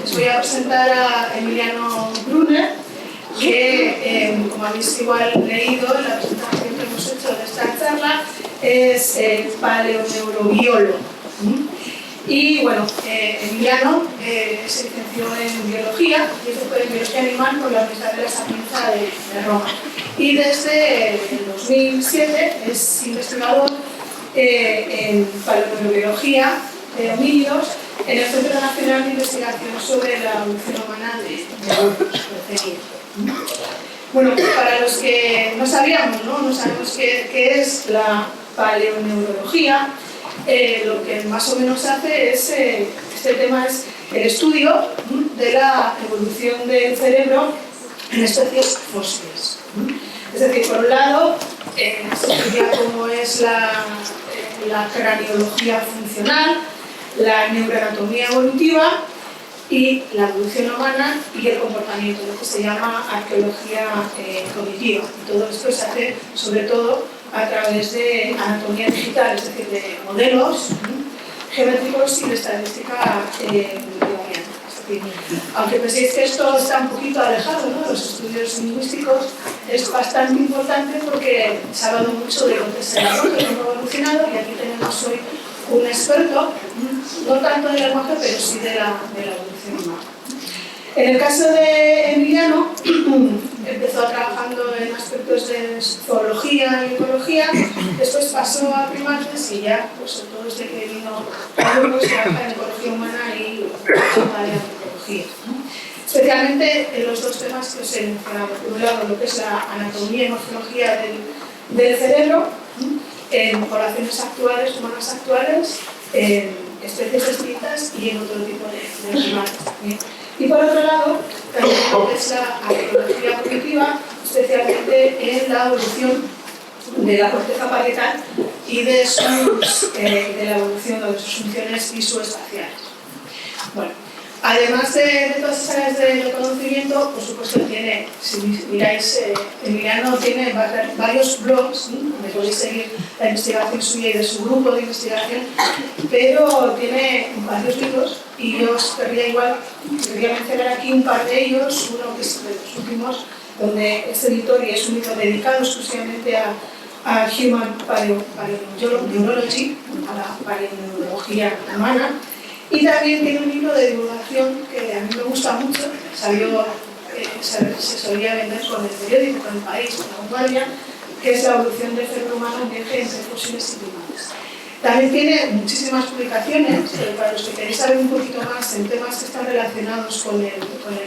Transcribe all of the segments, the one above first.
os voy a presentar a Emiliano Brunner, que, como habéis igual leído en la presentación que hemos hecho de esta charla, es paleoneurobiólogo. Y bueno, Emiliano se licenció en biología y es doctor en biología animal por la Universidad de la Sapienza de Roma. Y desde el 2007 es investigador en paleoneurobiología de homínidos en el Centro Nacional de Investigación sobre la Evolución Humana de Burgos, de CENIE. Bueno, para los que no sabíamos, no sabemos qué es la paleoneurología, lo que más o menos hace es, este tema es el estudio de la evolución del cerebro en especies fósiles. Es decir, por un lado, se estudia cómo es la craneología funcional, la neuroanatomía evolutiva y la evolución humana y el comportamiento, lo que se llama arqueología cognitiva. Y todo esto se hace sobre todo a través de anatomía digital, es decir, de modelos geométricos y de estadística bolivariana. Aunque penséis que esto está un poquito alejado, ¿no?, de los estudios lingüísticos, es bastante importante porque se ha hablado mucho de lo que es el lenguaje evolucionado, y aquí tenemos hoy un experto, no tanto del lenguaje, pero sí de la evolución humana. En el caso de Emiliano, empezó trabajando en aspectos de zoología y ecología, después pasó a primates y ya, pues sobre todo desde que vino a Burgos, trabaja en ecología humana y antropología. Especialmente en los dos temas que os he mencionado. Por un lado, lo que es la anatomía y morfología del cerebro, en poblaciones actuales, humanas actuales, en especies extintas y en otro tipo de primates. Y por otro lado, también lo que es la arqueología cognitiva, especialmente en la evolución de la corteza parietal y de la evolución de sus funciones visoespaciales. Bueno, además de todas esas áreas de conocimiento, por supuesto tiene, si miráis, Emiliano tiene varios blogs, donde podéis seguir la investigación suya y de su grupo de investigación, pero tiene varios libros y yo os querría mencionar aquí un par de ellos, uno que es de los últimos, donde es editor y es un libro dedicado exclusivamente a Human Paleoneurology, a la paleoneurología humana. Y también tiene un libro de divulgación que a mí me gusta mucho, se solía vender con el periódico, con El País, con La Vanguardia, que es La evolución del cerebro humano en viaje entre fósiles y primates. También tiene muchísimas publicaciones, pero para los que queréis saber un poquito más en temas que están relacionados con el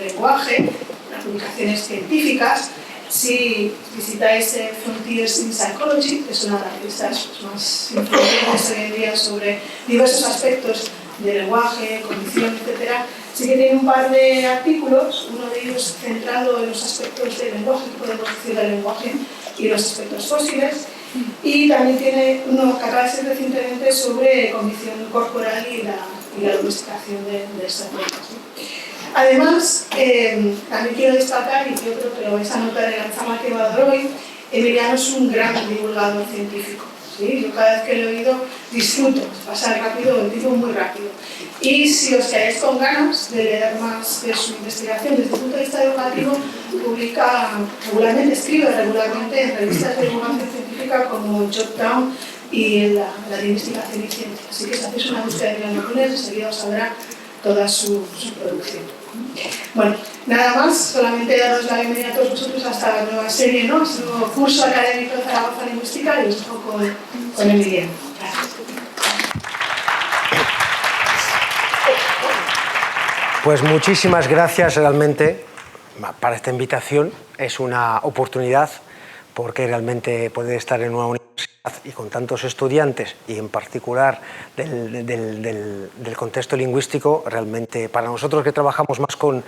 lenguaje, las publicaciones científicas, si visitáis Frontiers in Psychology, que es una de las revistas más influyentes hoy en día sobre diversos aspectos de lenguaje, cognición, etc., sí que tiene un par de artículos, uno de ellos centrado en los aspectos del lenguaje, que podemos decir del lenguaje, y los aspectos fósiles, y también tiene uno que acaba de ser recientemente sobre cognición corporal y la domesticación de estrategias. Además, también quiero destacar, y yo creo que lo vais a notar en la charla que va a dar hoy, Emiliano es un gran divulgador científico. ¿Sí? Yo cada vez que lo he oído disfruto, pasa rápido, el tiempo muy rápido. Y si os quedáis con ganas de leer más de su investigación desde el punto de vista educativo, publica regularmente, escribe regularmente en revistas de divulgación científica como Georgetown y la de investigación y ciencia. Así que si hacéis una búsqueda de Emiliano Brunner, enseguida os saldrá toda su producción. Bueno, nada más, solamente daros la bienvenida a todos vosotros a esta nueva serie, ¿no? Este nuevo curso académico de Zaragoza Lingüística, y os dejo con Emiliano. Gracias. Pues muchísimas gracias realmente para esta invitación. Es una oportunidad porque realmente poder estar en una universidad y con tantos estudiantes y en particular del contexto lingüístico, realmente para nosotros que trabajamos más con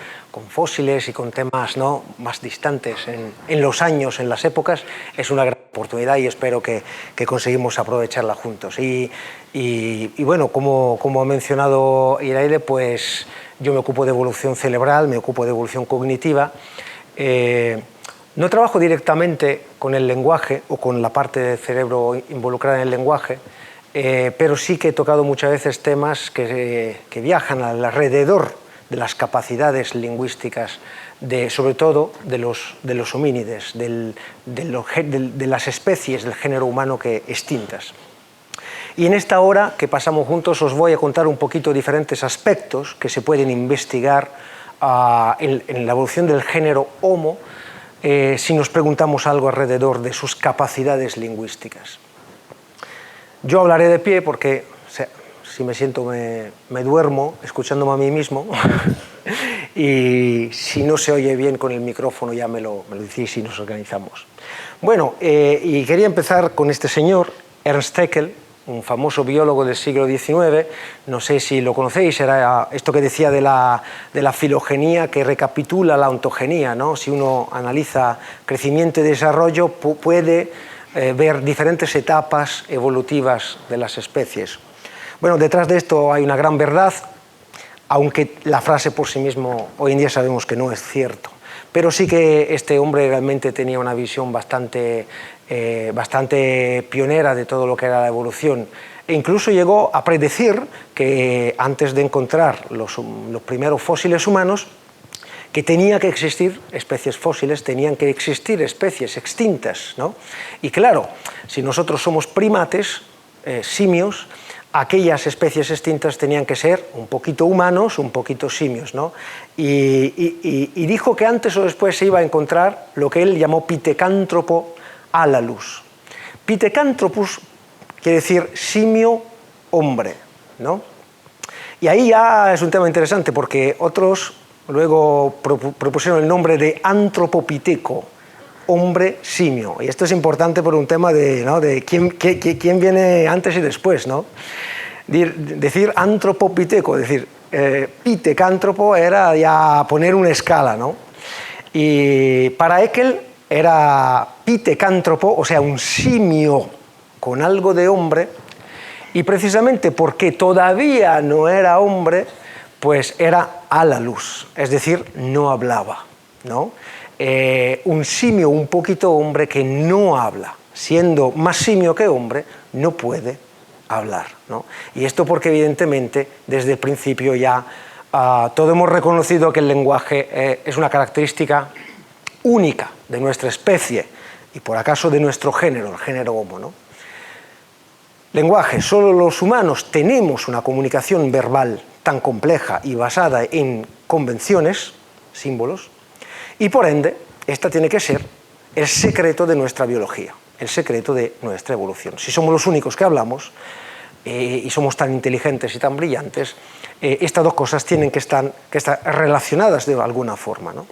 fósiles y con temas, ¿no?, más distantes en los años, en las épocas, es una gran oportunidad y espero que conseguimos aprovecharla juntos. Y bueno, como ha mencionado Iraide, pues yo me ocupo de evolución cerebral, me ocupo de evolución cognitiva. No trabajo directamente con el lenguaje o con la parte del cerebro involucrada en el lenguaje, pero sí que he tocado muchas veces temas que viajan alrededor las capacidades lingüísticas, sobre todo de los homínides, de las especies del género humano extintas. Y en esta hora que pasamos juntos os voy a contar un poquito diferentes aspectos que se pueden investigar en la evolución del género Homo si nos preguntamos algo alrededor de sus capacidades lingüísticas. Yo hablaré de pie porque si me siento me duermo escuchándome a mí mismo y si no se oye bien con el micrófono ya me lo decís y nos organizamos. Bueno, y quería empezar con este señor, Ernst Haeckel, un famoso biólogo del siglo XIX, no sé si lo conocéis, era esto que decía de la filogenía que recapitula la ontogenía, ¿no? Si uno analiza crecimiento y desarrollo puede ver diferentes etapas evolutivas de las especies. Bueno, detrás de esto hay una gran verdad, aunque la frase por sí mismo hoy en día sabemos que no es cierto. Pero sí que este hombre realmente tenía una visión bastante pionera de todo lo que era la evolución. E incluso llegó a predecir que antes de encontrar los primeros fósiles humanos, que tenía que existir especies fósiles, tenían que existir especies extintas, ¿no? Y claro, si nosotros somos primates, simios, aquellas especies extintas tenían que ser un poquito humanos, un poquito simios, ¿no? Y dijo que antes o después se iba a encontrar lo que él llamó Pithecanthropo alalus. Pithecanthropus quiere decir simio hombre, ¿no? Y ahí ya es un tema interesante porque otros luego propusieron el nombre de antropopiteco, hombre simio. Y esto es importante por un tema de quién viene antes y después, ¿no? Decir antropopiteco, decir pitecántropo era ya poner una escala, ¿no? Y para Haeckel era pitecántropo, o sea, un simio con algo de hombre, y precisamente porque todavía no era hombre, pues era alalus, es decir, no hablaba, ¿no? Un simio un poquito hombre que no habla, siendo más simio que hombre, no puede hablar, ¿no? Y esto porque evidentemente desde el principio ya todos hemos reconocido que el lenguaje es una característica única de nuestra especie y por acaso de nuestro género, el género Homo, ¿no? Lenguaje, solo los humanos tenemos una comunicación verbal tan compleja y basada en convenciones, símbolos, y por ende, esta tiene que ser el secreto de nuestra biología, el secreto de nuestra evolución. Si somos los únicos que hablamos y somos tan inteligentes y tan brillantes, estas dos cosas tienen que estar relacionadas de alguna forma, ¿no?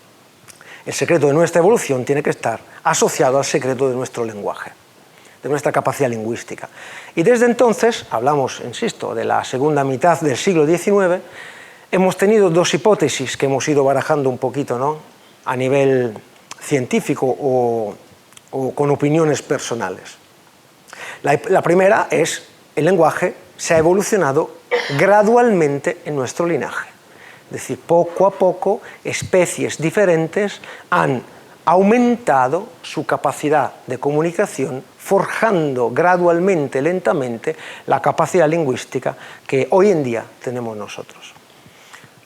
El secreto de nuestra evolución tiene que estar asociado al secreto de nuestro lenguaje, de nuestra capacidad lingüística. Y desde entonces, hablamos, insisto, de la segunda mitad del siglo XIX, hemos tenido dos hipótesis que hemos ido barajando un poquito, ¿no? A nivel científico o con opiniones personales. La primera es, el lenguaje se ha evolucionado gradualmente en nuestro linaje. Es decir, poco a poco, especies diferentes han aumentado su capacidad de comunicación, forjando gradualmente, lentamente, la capacidad lingüística que hoy en día tenemos nosotros.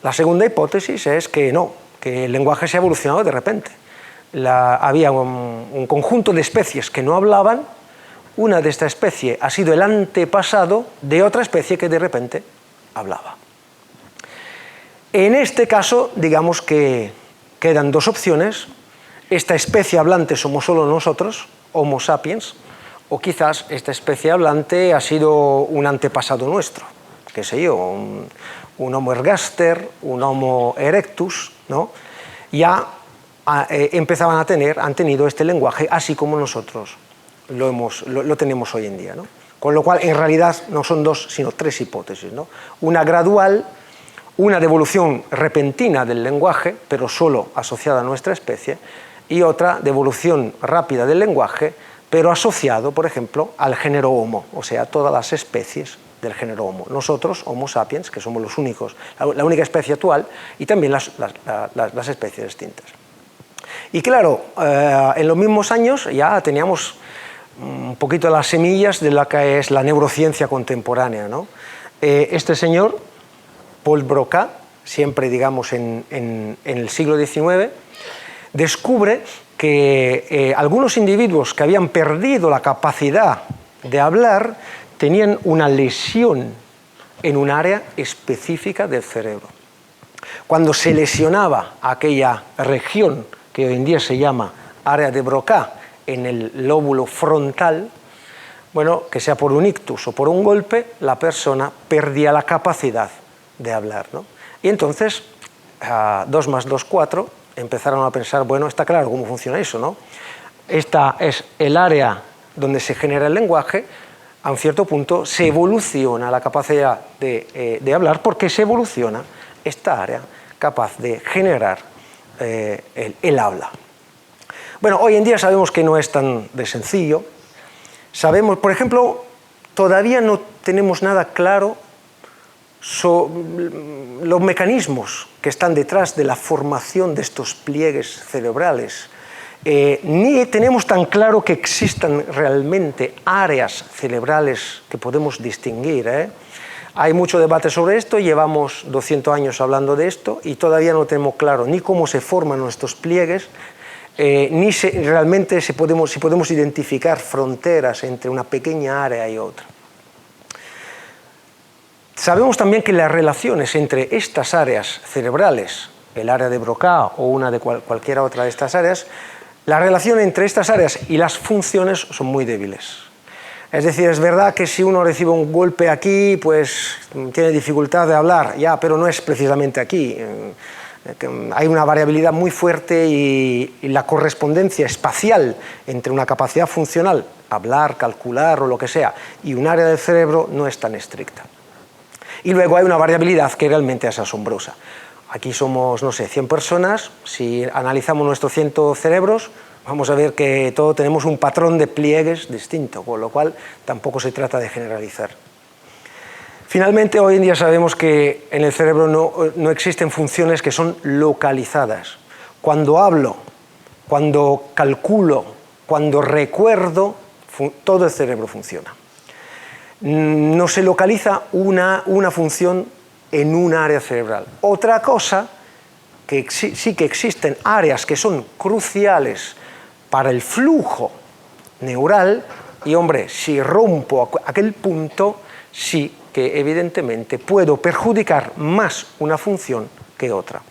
La segunda hipótesis es que no, que el lenguaje se ha evolucionado de repente. Había un conjunto de especies que no hablaban, una de esta especie ha sido el antepasado de otra especie que de repente hablaba. En este caso, digamos que quedan dos opciones. Esta especie hablante somos solo nosotros, Homo sapiens, o quizás esta especie hablante ha sido un antepasado nuestro, qué sé yo, un Homo ergaster, un Homo erectus, ¿no? Ya han tenido este lenguaje, así como nosotros lo tenemos hoy en día, ¿no? Con lo cual, en realidad, no son dos, sino tres hipótesis, ¿no? Una gradual, una de evolución repentina del lenguaje, pero solo asociada a nuestra especie, y otra de evolución rápida del lenguaje, pero asociado, por ejemplo, al género Homo, o sea, a todas las especies del género Homo. Nosotros, Homo sapiens, que somos los únicos, la única especie actual, y también las especies extintas. Y claro, en los mismos años ya teníamos un poquito las semillas de la que es la neurociencia contemporánea, ¿no? Este señor, Paul Broca, siempre digamos en el siglo XIX, descubre que algunos individuos que habían perdido la capacidad de hablar tenían una lesión en un área específica del cerebro. Cuando se lesionaba aquella región que hoy en día se llama área de Broca en el lóbulo frontal, bueno, que sea por un ictus o por un golpe, la persona perdía la capacidad de hablar, ¿no? Y entonces, 2 más 2, 4, empezaron a pensar, bueno, está claro cómo funciona eso, ¿no? Esta es el área donde se genera el lenguaje. A un cierto punto se evoluciona la capacidad de hablar porque se evoluciona esta área capaz de generar el habla. Bueno, hoy en día sabemos que no es tan de sencillo. Sabemos, por ejemplo, todavía no tenemos nada claro sobre los mecanismos que están detrás de la formación de estos pliegues cerebrales. Ni tenemos tan claro que existan realmente áreas cerebrales que podemos distinguir, ¿eh? Hay mucho debate sobre esto, llevamos 200 años hablando de esto y todavía no tenemos claro ni cómo se forman nuestros pliegues, ni realmente si podemos identificar fronteras entre una pequeña área y otra. Sabemos también que las relaciones entre estas áreas cerebrales, el área de Broca o una de cualquier otra de estas áreas, la relación entre estas áreas y las funciones son muy débiles. Es decir, es verdad que si uno recibe un golpe aquí, pues tiene dificultad de hablar, ya, pero no es precisamente aquí. Hay una variabilidad muy fuerte y la correspondencia espacial entre una capacidad funcional, hablar, calcular o lo que sea, y un área del cerebro no es tan estricta. Y luego hay una variabilidad que realmente es asombrosa. Aquí somos, no sé, 100 personas, si analizamos nuestros 100 cerebros, vamos a ver que todos tenemos un patrón de pliegues distinto, con lo cual tampoco se trata de generalizar. Finalmente, hoy en día sabemos que en el cerebro no existen funciones que son localizadas. Cuando hablo, cuando calculo, cuando recuerdo, todo el cerebro funciona. No se localiza una función en un área cerebral. Otra cosa, que sí que existen áreas que son cruciales para el flujo neural, y hombre, si rompo aquel punto, sí que evidentemente puedo perjudicar más una función que otra.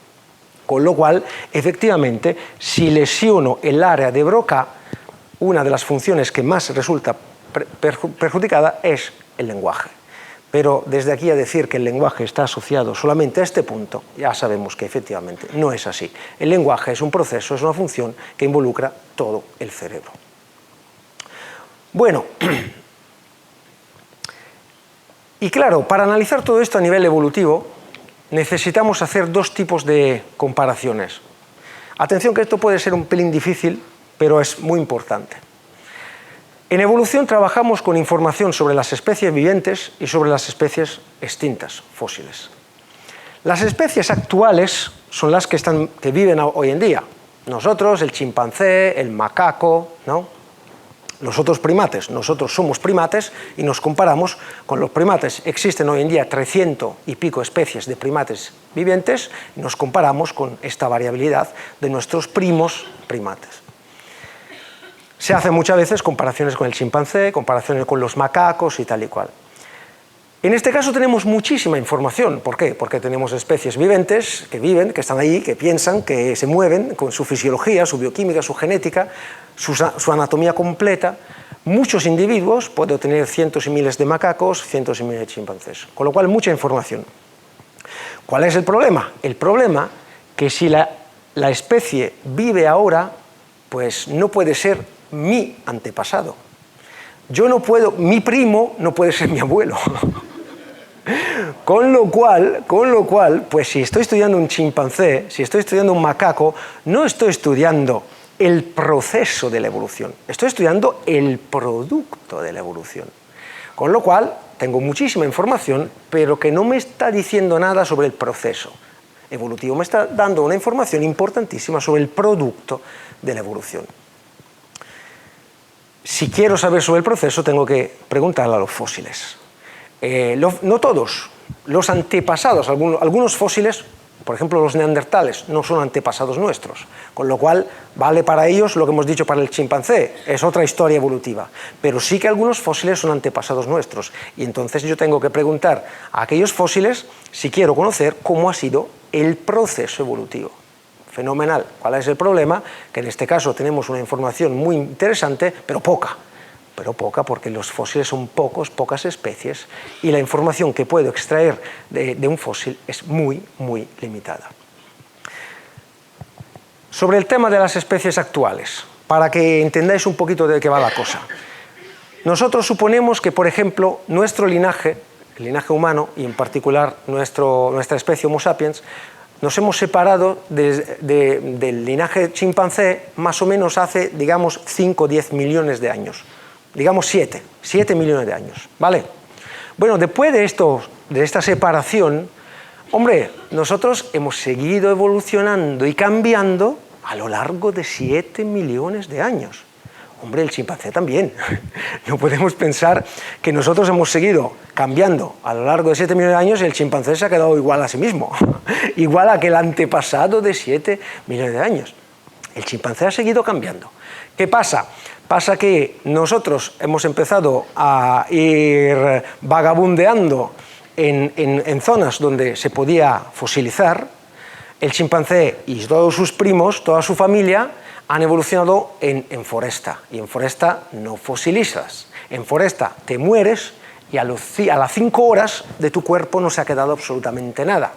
Con lo cual, efectivamente, si lesiono el área de Broca, una de las funciones que más resulta perjudicada es el lenguaje. Pero desde aquí a decir que el lenguaje está asociado solamente a este punto, ya sabemos que efectivamente no es así. El lenguaje es un proceso, es una función que involucra todo el cerebro. Bueno, y claro, para analizar todo esto a nivel evolutivo, necesitamos hacer 2 tipos de comparaciones. Atención que esto puede ser un pelín difícil, pero es muy importante. En evolución trabajamos con información sobre las especies vivientes y sobre las especies extintas, fósiles. Las especies actuales son las que viven hoy en día. Nosotros, el chimpancé, el macaco, ¿no? Los otros primates. Nosotros somos primates y nos comparamos con los primates. Existen hoy en día 300 y pico especies de primates vivientes y nos comparamos con esta variabilidad de nuestros primos primates. Se hacen muchas veces comparaciones con el chimpancé, comparaciones con los macacos y tal y cual. En este caso tenemos muchísima información. ¿Por qué? Porque tenemos especies viventes que viven, que están ahí, que piensan, que se mueven con su fisiología, su bioquímica, su genética, su anatomía completa. Muchos individuos, puedo tener cientos y miles de macacos, cientos y miles de chimpancés. Con lo cual, mucha información. ¿Cuál es el problema? El problema que si la especie vive ahora, pues no puede ser mi antepasado. Mi primo no puede ser mi abuelo. Con lo cual, pues si estoy estudiando un chimpancé, si estoy estudiando un macaco, no estoy estudiando el proceso de la evolución, estoy estudiando el producto de la evolución. Con lo cual, tengo muchísima información, pero que no me está diciendo nada sobre el proceso evolutivo, me está dando una información importantísima sobre el producto de la evolución. Si quiero saber sobre el proceso, tengo que preguntarle a los fósiles. No todos, los antepasados, algunos fósiles Por ejemplo, los neandertales no son antepasados nuestros, con lo cual vale para ellos lo que hemos dicho para el chimpancé, es otra historia evolutiva. Pero sí que algunos fósiles son antepasados nuestros, y entonces yo tengo que preguntar a aquellos fósiles si quiero conocer cómo ha sido el proceso evolutivo. Fenomenal. ¿Cuál es el problema? Que en este caso tenemos una información muy interesante, pero poca porque los fósiles son pocas especies, y la información que puedo extraer de un fósil es muy, muy limitada. Sobre el tema de las especies actuales, para que entendáis un poquito de qué va la cosa. Nosotros suponemos que, por ejemplo, nuestro linaje, el linaje humano, y en particular nuestra especie Homo sapiens, nos hemos separado del linaje chimpancé más o menos hace, digamos, 5 o 10 millones de años. Digamos 7 millones de años, ¿vale? Bueno, después de esta separación, hombre, nosotros hemos seguido evolucionando y cambiando a lo largo de 7 millones de años. Hombre, el chimpancé también. No podemos pensar que nosotros hemos seguido cambiando a lo largo de 7 millones de años y el chimpancé se ha quedado igual a sí mismo, igual a que el antepasado de 7 millones de años. El chimpancé ha seguido cambiando. ¿Qué pasa? Pasa que nosotros hemos empezado a ir vagabundeando en zonas donde se podía fosilizar. El chimpancé y todos sus primos, toda su familia, han evolucionado en foresta. Y en foresta no fosilizas. En foresta te mueres y a las 5 horas de tu cuerpo no se ha quedado absolutamente nada.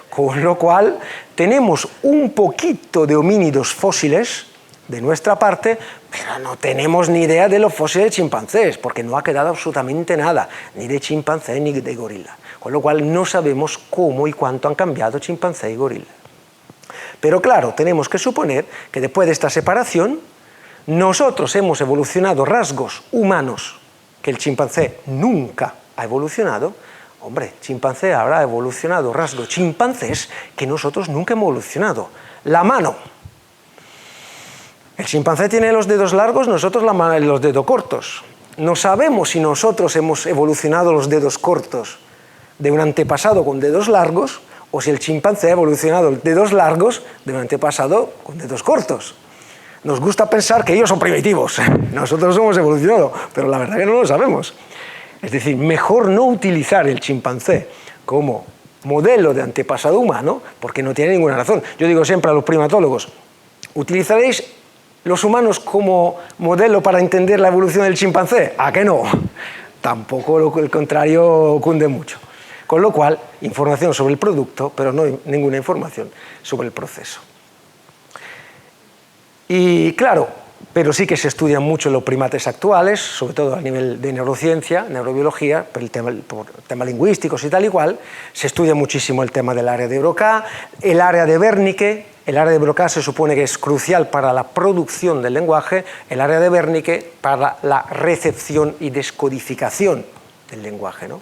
Con lo cual tenemos un poquito de homínidos fósiles de nuestra parte, pero no tenemos ni idea de los fósiles de chimpancés, porque no ha quedado absolutamente nada, ni de chimpancé ni de gorila. Con lo cual no sabemos cómo y cuánto han cambiado chimpancé y gorila. Pero claro, tenemos que suponer que después de esta separación, nosotros hemos evolucionado rasgos humanos que el chimpancé nunca ha evolucionado. Hombre, chimpancé habrá evolucionado rasgos chimpancés que nosotros nunca hemos evolucionado. La mano. El chimpancé tiene los dedos largos, nosotros los dedos cortos. No sabemos si nosotros hemos evolucionado los dedos cortos de un antepasado con dedos largos o si el chimpancé ha evolucionado los dedos largos de un antepasado con dedos cortos. Nos gusta pensar que ellos son primitivos, nosotros hemos evolucionado, pero la verdad es que no lo sabemos. Es decir, mejor no utilizar el chimpancé como modelo de antepasado humano porque no tiene ninguna razón. Yo digo siempre a los primatólogos, ¿utilizaréis los humanos como modelo para entender la evolución del chimpancé? ¿A qué no? Tampoco el contrario cunde mucho. Con lo cual, información sobre el producto, pero no ninguna información sobre el proceso. Y claro, pero sí que se estudian mucho los primates actuales, sobre todo a nivel de neurociencia, neurobiología, por temas lingüísticos y tal y cual. Se estudia muchísimo el tema del área de Broca, el área de Wernicke. El área de Broca se supone que es crucial para la producción del lenguaje, el área de Wernicke para la recepción y descodificación del lenguaje, ¿no?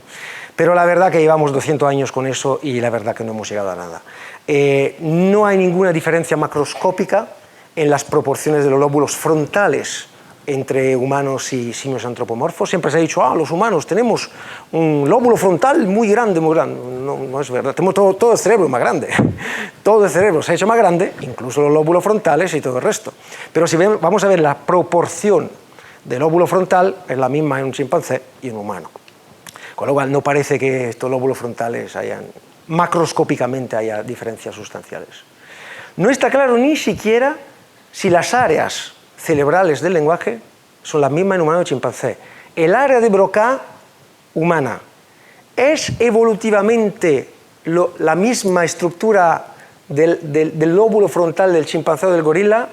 Pero la verdad que llevamos 200 años con eso y la verdad que no hemos llegado a nada. No hay ninguna diferencia macroscópica en las proporciones de los lóbulos frontales entre humanos y simios antropomorfos. Siempre se ha dicho, los humanos tenemos un lóbulo frontal muy grande, muy grande. No es verdad, tenemos todo el cerebro más grande. Todo el cerebro se ha hecho más grande, incluso los lóbulos frontales y todo el resto. Pero si vamos a ver la proporción del lóbulo frontal, es la misma en un chimpancé y en un humano. Con lo cual no parece que estos lóbulos frontales macroscópicamente haya diferencias sustanciales. No está claro ni siquiera si las áreas cerebrales del lenguaje son las mismas en humano y chimpancé. El área de Broca humana es evolutivamente la misma estructura del lóbulo frontal del chimpancé o del gorila.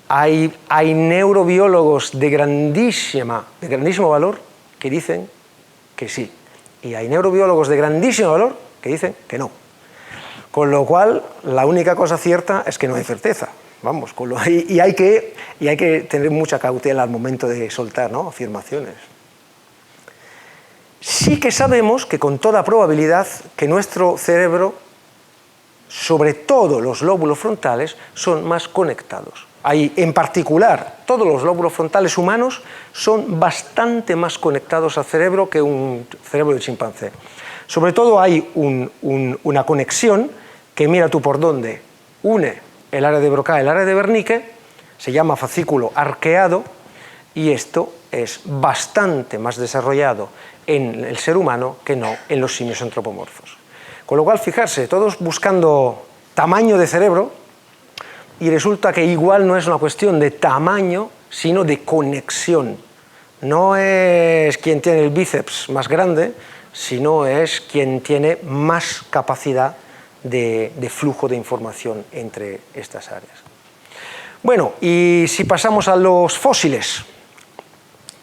Hay neurobiólogos de grandísimo valor que dicen que sí, y hay neurobiólogos de grandísimo valor que dicen que no. Con lo cual, la única cosa cierta es que no hay certeza. Vamos, y hay que tener mucha cautela al momento de soltar, ¿no?, afirmaciones. Sí que sabemos que con toda probabilidad que nuestro cerebro, sobre todo los lóbulos frontales, son más conectados. En particular, todos los lóbulos frontales humanos son bastante más conectados al cerebro que un cerebro de chimpancé. Sobre todo hay una conexión que mira tú por dónde une el área de Broca y el área de Wernicke, se llama fascículo arqueado, y esto es bastante más desarrollado en el ser humano que no en los simios antropomorfos. Con lo cual, fijarse, todos buscando tamaño de cerebro, y resulta que igual no es una cuestión de tamaño, sino de conexión. No es quien tiene el bíceps más grande, sino es quien tiene más capacidad de flujo de información entre estas áreas. Bueno, y si pasamos a los fósiles,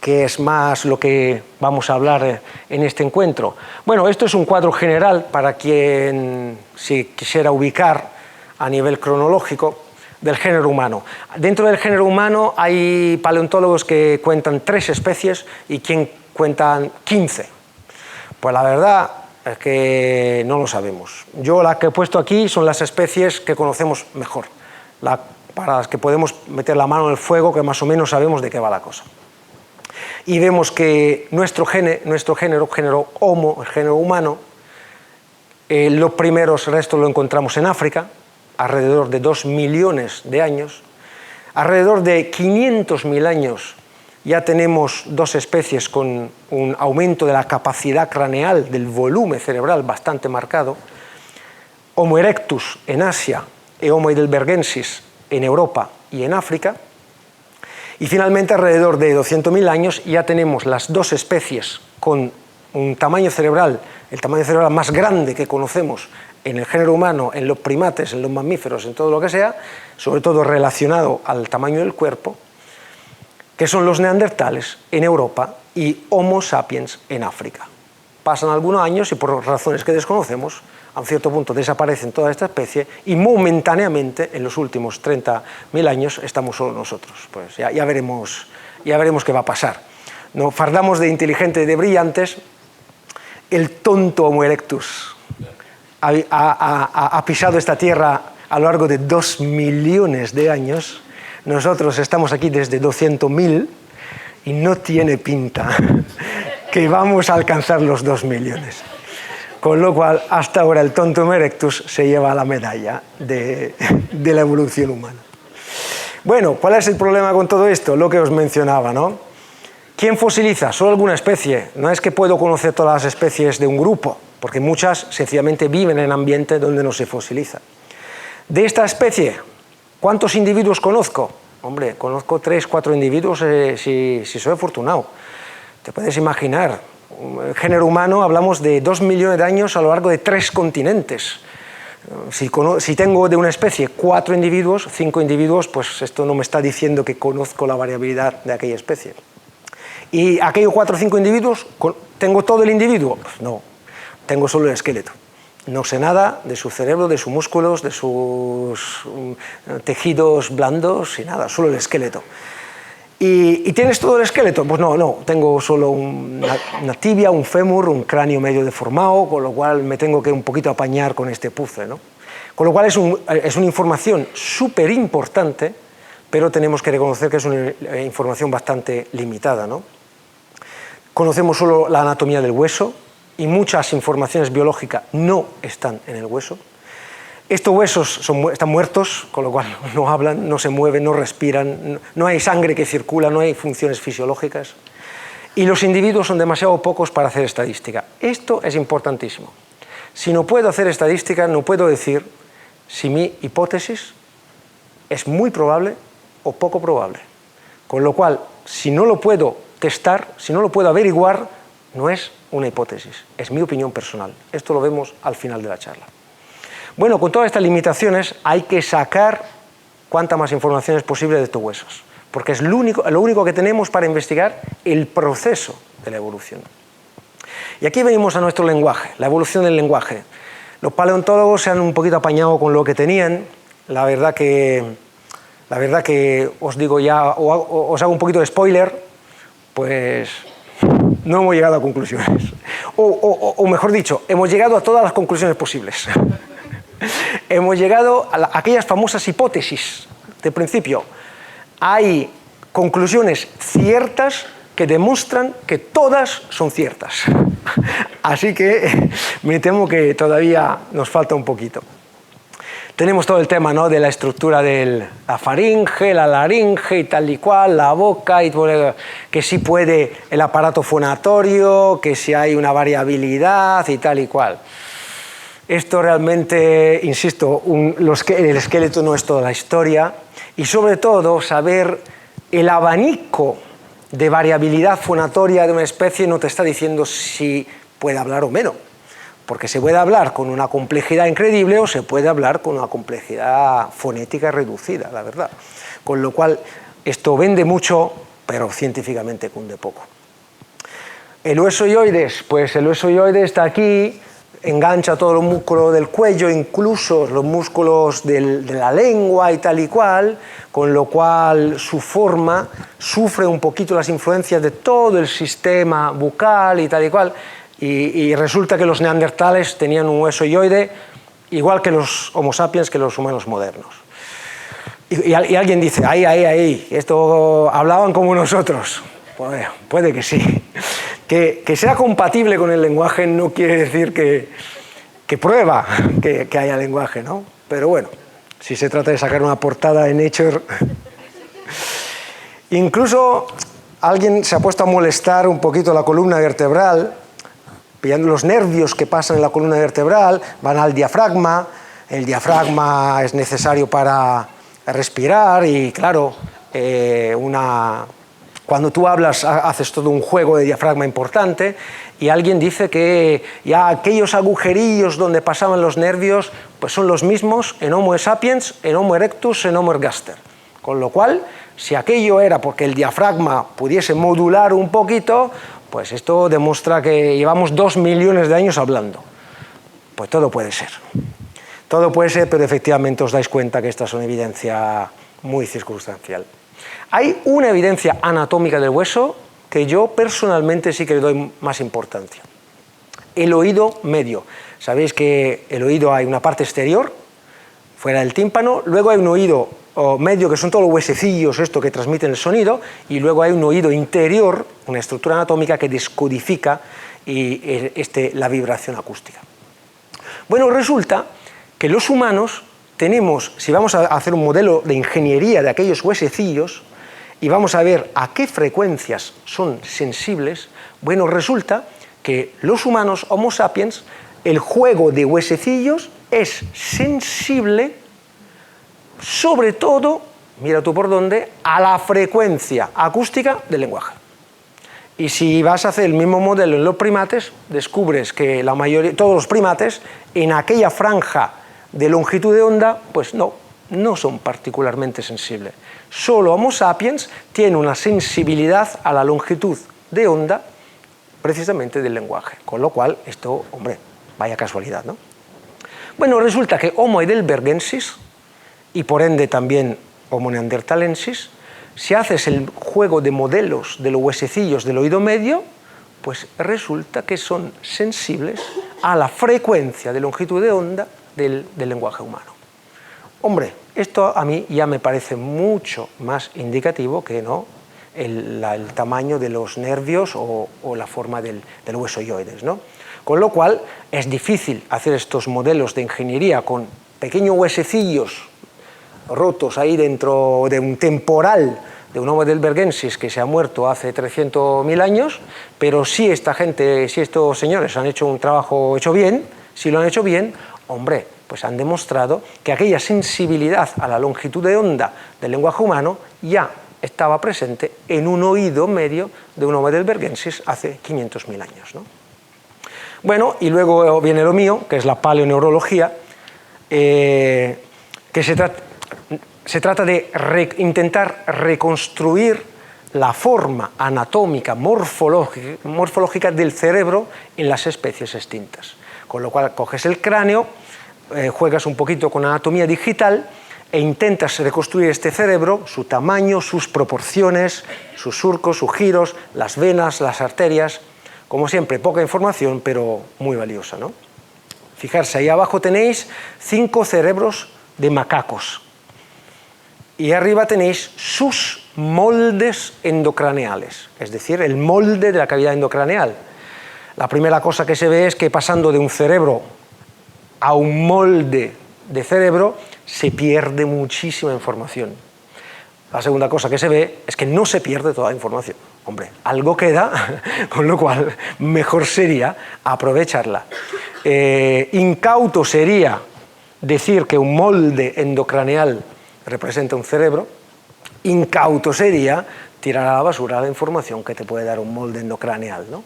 que es más lo que vamos a hablar en este encuentro. Bueno, esto es un cuadro general para quien se quisiera ubicar a nivel cronológico del género humano. Dentro del género humano hay paleontólogos que cuentan 3 especies y quien cuentan 15. Pues la verdad es que no lo sabemos. Yo la que he puesto aquí son las especies que conocemos mejor, para las que podemos meter la mano en el fuego, que más o menos sabemos de qué va la cosa. Y vemos que nuestro género Homo, el género humano, los primeros restos lo encontramos en África, alrededor de 2 millones de años. Alrededor de 500.000 años ya tenemos 2 especies con un aumento de la capacidad craneal, del volumen cerebral bastante marcado. Homo erectus en Asia y Homo heidelbergensis en Europa y en África. Y finalmente, alrededor de 200.000 años, ya tenemos las 2 especies con un tamaño cerebral, el tamaño cerebral más grande que conocemos en el género humano, en los primates, en los mamíferos, en todo lo que sea, sobre todo relacionado al tamaño del cuerpo, que son los neandertales en Europa y Homo sapiens en África. Pasan algunos años y por razones que desconocemos, a un cierto punto desaparecen toda esta especie y momentáneamente, en los últimos 30.000 años, estamos solo nosotros. Pues ya veremos qué va a pasar. No fardamos de inteligentes y de brillantes, el tonto Homo erectus ha pisado esta tierra a lo largo de 2 millones de años. Nosotros estamos aquí desde 200.000 y no tiene pinta que vamos a alcanzar los 2 millones. Con lo cual, hasta ahora el tonto Homo erectus se lleva la medalla de la evolución humana. Bueno, ¿cuál es el problema con todo esto? Lo que os mencionaba, ¿no? ¿Quién fosiliza? Solo alguna especie. No es que puedo conocer todas las especies de un grupo, porque muchas sencillamente viven en ambientes donde no se fosiliza. De esta especie, ¿cuántos individuos conozco? Hombre, conozco 3, 4 individuos si soy afortunado. Te puedes imaginar, el género humano hablamos de 2 millones de años a lo largo de 3 continentes. Si tengo de una especie 4 individuos, 5 individuos, pues esto no me está diciendo que conozco la variabilidad de aquella especie. ¿Y aquellos 4 o 5 individuos, tengo todo el individuo? Pues no, tengo solo el esqueleto. No sé nada de su cerebro, de sus músculos, de sus tejidos blandos y nada, solo el esqueleto. ¿Y tienes todo el esqueleto? Pues no, tengo solo una tibia, un fémur, un cráneo medio deformado, con lo cual me tengo que un poquito apañar con este puzzle, ¿no? Con lo cual es una información súper importante, pero tenemos que reconocer que es una información bastante limitada, ¿no? Conocemos solo la anatomía del hueso y muchas informaciones biológicas no están en el hueso. Estos huesos están muertos, con lo cual no hablan, no se mueven, no respiran, no hay sangre que circula, no hay funciones fisiológicas. Y los individuos son demasiado pocos para hacer estadística. Esto es importantísimo. Si no puedo hacer estadística, no puedo decir si mi hipótesis es muy probable o poco probable. Con lo cual, si no lo puedo testar, si no lo puedo averiguar, no es una hipótesis, es mi opinión personal. Esto lo vemos al final de la charla. Bueno, con todas estas limitaciones hay que sacar cuanta más información es posible de estos huesos, porque es lo único que tenemos para investigar el proceso de la evolución. Y aquí venimos a nuestro lenguaje, la evolución del lenguaje. Los paleontólogos se han un poquito apañado con lo que tenían. La verdad que os digo ya, os hago un poquito de spoiler, pues no hemos llegado a conclusiones. O mejor dicho, hemos llegado a todas las conclusiones posibles. Hemos llegado a aquellas famosas hipótesis de principio. Hay conclusiones ciertas que demuestran que todas son ciertas. Así que me temo que todavía nos falta un poquito. tenemos todo el tema, ¿no?, de la estructura de la faringe, la laringe y tal y cual, la boca, y que sí puede el aparato fonatorio, que si hay una variabilidad y tal y cual. Esto realmente, insisto, el esqueleto no es toda la historia, y sobre todo saber el abanico de variabilidad fonatoria de una especie no te está diciendo si puede hablar o menos, porque se puede hablar con una complejidad increíble o se puede hablar con una complejidad fonética reducida, la verdad. Con lo cual, esto vende mucho, pero científicamente cunde poco. El hueso hyoides, pues el hueso hyoides está aquí, engancha todos los músculos del cuello, incluso los músculos de la lengua y tal y cual, con lo cual su forma sufre un poquito las influencias de todo el sistema bucal y tal y cual, y resulta que los neandertales tenían un hueso hyoide igual que los Homo sapiens, que los humanos modernos. Y alguien dice, ahí, esto hablaban como nosotros. Pues, puede que sí. Que sea compatible con el lenguaje no quiere decir que prueba que haya lenguaje, ¿no? Pero bueno, si se trata de sacar una portada en Nature... Incluso alguien se ha puesto a molestar un poquito la columna vertebral, pillando los nervios que pasan en la columna vertebral, van al diafragma, el diafragma es necesario para respirar y claro, cuando tú hablas haces todo un juego de diafragma importante y alguien dice que ya aquellos agujerillos donde pasaban los nervios pues son los mismos en Homo sapiens, en Homo erectus, en Homo ergaster. Con lo cual, si aquello era porque el diafragma pudiese modular un poquito, pues esto demuestra que llevamos 2 millones de años hablando. Pues todo puede ser. Todo puede ser, pero efectivamente os dais cuenta que esta es una evidencia muy circunstancial. Hay una evidencia anatómica del hueso que yo personalmente sí que le doy más importancia. El oído medio. Sabéis que el oído hay una parte exterior, fuera del tímpano, luego hay un oído medio que son todos los huesecillos esto que transmiten el sonido, y luego hay un oído interior, una estructura anatómica que descodifica la vibración acústica. Bueno, resulta que los humanos tenemos, si vamos a hacer un modelo de ingeniería de aquellos huesecillos y vamos a ver a qué frecuencias son sensibles, bueno, resulta que los humanos, Homo sapiens, el juego de huesecillos es sensible sobre todo, mira tú por dónde, a la frecuencia acústica del lenguaje. Y si vas a hacer el mismo modelo en los primates, descubres que la mayoría, todos los primates, en aquella franja de longitud de onda, pues no son particularmente sensibles. Solo Homo sapiens tiene una sensibilidad a la longitud de onda precisamente del lenguaje. Con lo cual, esto, hombre, vaya casualidad, ¿no? Bueno, resulta que Homo heidelbergensis, y por ende también Homo neanderthalensis, si haces el juego de modelos de los huesecillos del oído medio, pues resulta que son sensibles a la frecuencia de longitud de onda del lenguaje humano. Hombre, esto a mí ya me parece mucho más indicativo que no el tamaño de los nervios o la forma del hueso hyoides, ¿no? Con lo cual es difícil hacer estos modelos de ingeniería con pequeños huesecillos rotos ahí dentro de un temporal de un Homo heidelbergensis que se ha muerto hace 300.000 años, pero si esta gente, si estos señores han hecho un trabajo hecho bien, si lo han hecho bien, hombre, pues han demostrado que aquella sensibilidad a la longitud de onda del lenguaje humano ya estaba presente en un oído medio de un Homo heidelbergensis hace 500.000 años, ¿no? Bueno, y luego viene lo mío, que es la paleoneurología, que se trata de intentar reconstruir la forma anatómica, morfológica del cerebro en las especies extintas. Con lo cual coges el cráneo, juegas un poquito con anatomía digital e intentas reconstruir este cerebro, su tamaño, sus proporciones, sus surcos, sus giros, las venas, las arterias. Como siempre, poca información, pero muy valiosa, ¿no? Fijarse, ahí abajo tenéis 5 cerebros de macacos. Y arriba tenéis sus moldes endocraneales, es decir, el molde de la cavidad endocraneal. La primera cosa que se ve es que pasando de un cerebro a un molde de cerebro se pierde muchísima información. La segunda cosa que se ve es que no se pierde toda la información. Hombre, algo queda, con lo cual mejor sería aprovecharla. Incauto sería decir que un molde endocraneal representa un cerebro. Incauto sería tirar a la basura la información que te puede dar un molde endocraneal, ¿no?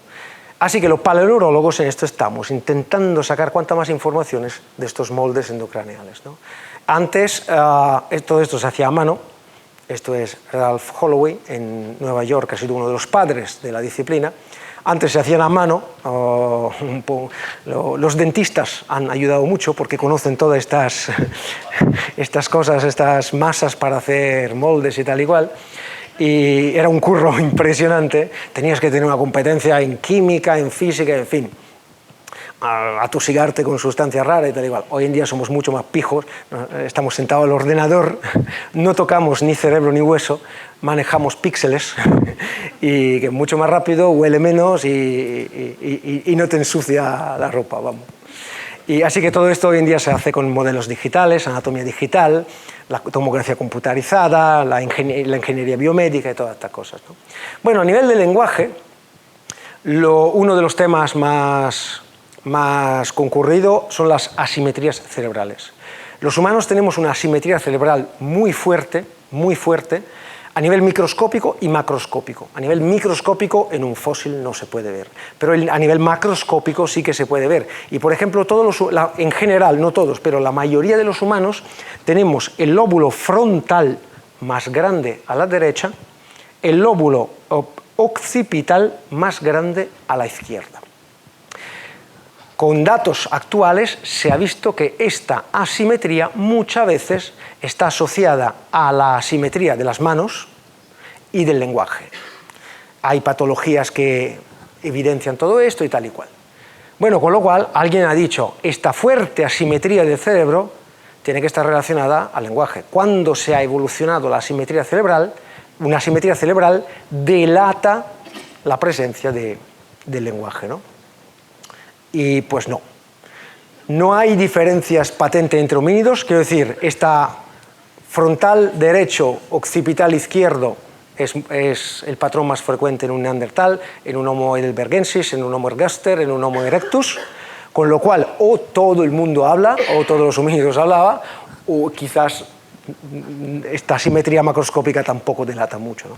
Así que los paleoneurólogos en esto estamos, intentando sacar cuanta más informaciones de estos moldes endocraneales, ¿no? Antes todo esto se hacía a mano. Esto es Ralph Holloway en Nueva York, que ha sido uno de los padres de la disciplina. Antes se hacían a mano, los dentistas han ayudado mucho porque conocen todas estas cosas, estas masas para hacer moldes y tal igual. Y era un curro impresionante, tenías que tener una competencia en química, en física, en fin, atosigarte con sustancias raras y tal igual. Hoy en día somos mucho más pijos, estamos sentados al ordenador, no tocamos ni cerebro ni hueso, manejamos píxeles y que mucho más rápido, huele menos y no te ensucia la ropa, vamos. Y así que todo esto hoy en día se hace con modelos digitales, anatomía digital, la tomografía computarizada, la ingeniería biomédica y todas estas cosas, ¿no? Bueno, a nivel de lenguaje, uno de los temas más concurrido son las asimetrías cerebrales. Los humanos tenemos una asimetría cerebral muy fuerte, a nivel microscópico y macroscópico. A nivel microscópico en un fósil no se puede ver, pero a nivel macroscópico sí que se puede ver. Y por ejemplo, en general, no todos, pero la mayoría de los humanos tenemos el lóbulo frontal más grande a la derecha, el lóbulo occipital más grande a la izquierda. Con datos actuales se ha visto que esta asimetría muchas veces está asociada a la asimetría de las manos y del lenguaje. Hay patologías que evidencian todo esto y tal y cual. Bueno, con lo cual alguien ha dicho, esta fuerte asimetría del cerebro tiene que estar relacionada al lenguaje. Cuando se ha evolucionado la asimetría cerebral, una asimetría cerebral delata la presencia del lenguaje, ¿no? Y pues no. No hay diferencias patentes entre homínidos, quiero decir, esta frontal derecho, occipital izquierdo es el patrón más frecuente en un neandertal, en un Homo heidelbergensis, en un Homo ergaster, en un Homo erectus, con lo cual o todo el mundo habla, o todos los homínidos hablaban, o quizás esta asimetría macroscópica tampoco delata mucho, ¿no?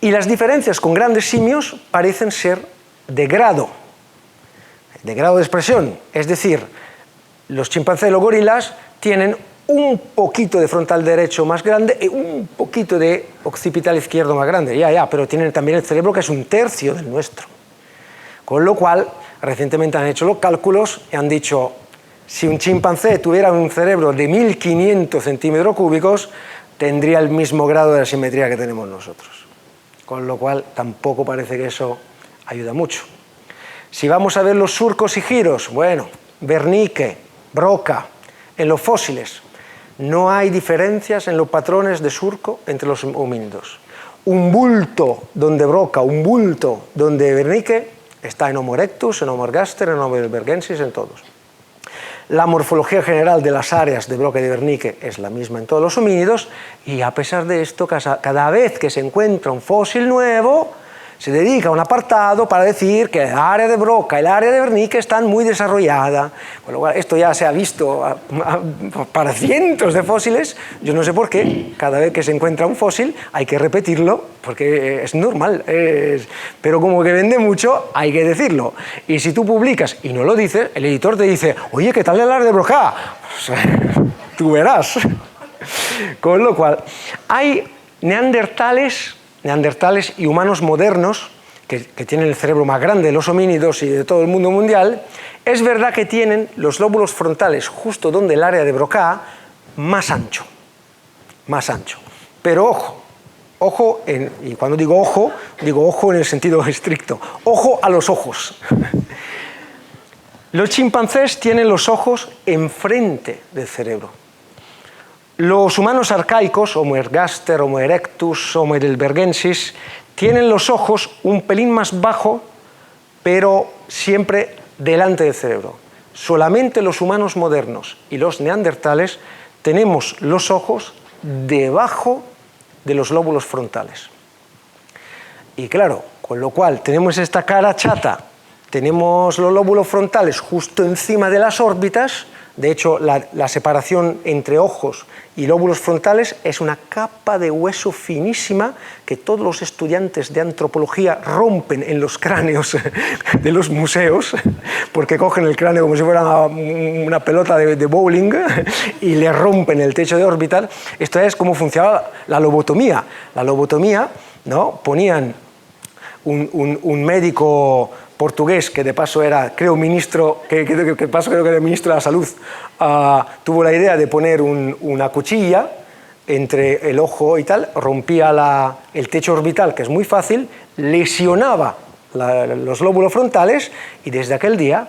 Y las diferencias con grandes simios parecen ser de grado de expresión, es decir, los chimpancés y los gorilas tienen un poquito de frontal derecho más grande y un poquito de occipital izquierdo más grande, pero tienen también el cerebro que es un tercio del nuestro. Con lo cual, recientemente han hecho los cálculos y han dicho, si un chimpancé tuviera un cerebro de 1500 centímetros cúbicos, tendría el mismo grado de asimetría que tenemos nosotros. Con lo cual, tampoco parece que eso ayuda mucho. Si vamos a ver los surcos y giros, bueno, Wernicke, Broca, en los fósiles, no hay diferencias en los patrones de surco entre los homínidos. Un bulto donde Broca, un bulto donde Wernicke, está en Homo erectus, en Homo ergaster, en Homo heidelbergensis, en todos. La morfología general de las áreas de Broca y de Wernicke es la misma en todos los homínidos y a pesar de esto, cada vez que se encuentra un fósil nuevo, se dedica un apartado para decir que el área de Broca y el área de Wernicke están muy desarrolladas. Con lo cual, esto ya se ha visto para cientos de fósiles. Yo no sé por qué, cada vez que se encuentra un fósil hay que repetirlo, porque es normal. Pero como que vende mucho, hay que decirlo. Y si tú publicas y no lo dices, el editor te dice, oye, ¿qué tal el área de Broca? Pues, tú verás. Con lo cual, hay neandertales y humanos modernos, que tienen el cerebro más grande de los homínidos y de todo el mundo mundial, es verdad que tienen los lóbulos frontales justo donde el área de Broca más ancho. Pero ojo, y cuando digo ojo en el sentido estricto, ojo a los ojos. Los chimpancés tienen los ojos enfrente del cerebro. Los humanos arcaicos, Homo ergaster, Homo erectus, Homo heidelbergensis, tienen los ojos un pelín más bajo, pero siempre delante del cerebro. solamente los humanos modernos y los neandertales tenemos los ojos debajo de los lóbulos frontales. Y claro, con lo cual tenemos esta cara chata, tenemos los lóbulos frontales justo encima de las órbitas. De hecho, la separación entre ojos y lóbulos frontales es una capa de hueso finísima que todos los estudiantes de antropología rompen en los cráneos de los museos, porque cogen el cráneo como si fuera una pelota de bowling y le rompen el techo de orbital. Esto es cómo funcionaba la lobotomía. La lobotomía, ¿no? Ponían un médico portugués, que de paso era, creo, ministro, que de paso creo que era ministro de la Salud, tuvo la idea de poner una cuchilla entre el ojo y tal, rompía el techo orbital, que es muy fácil, lesionaba los lóbulos frontales y desde aquel día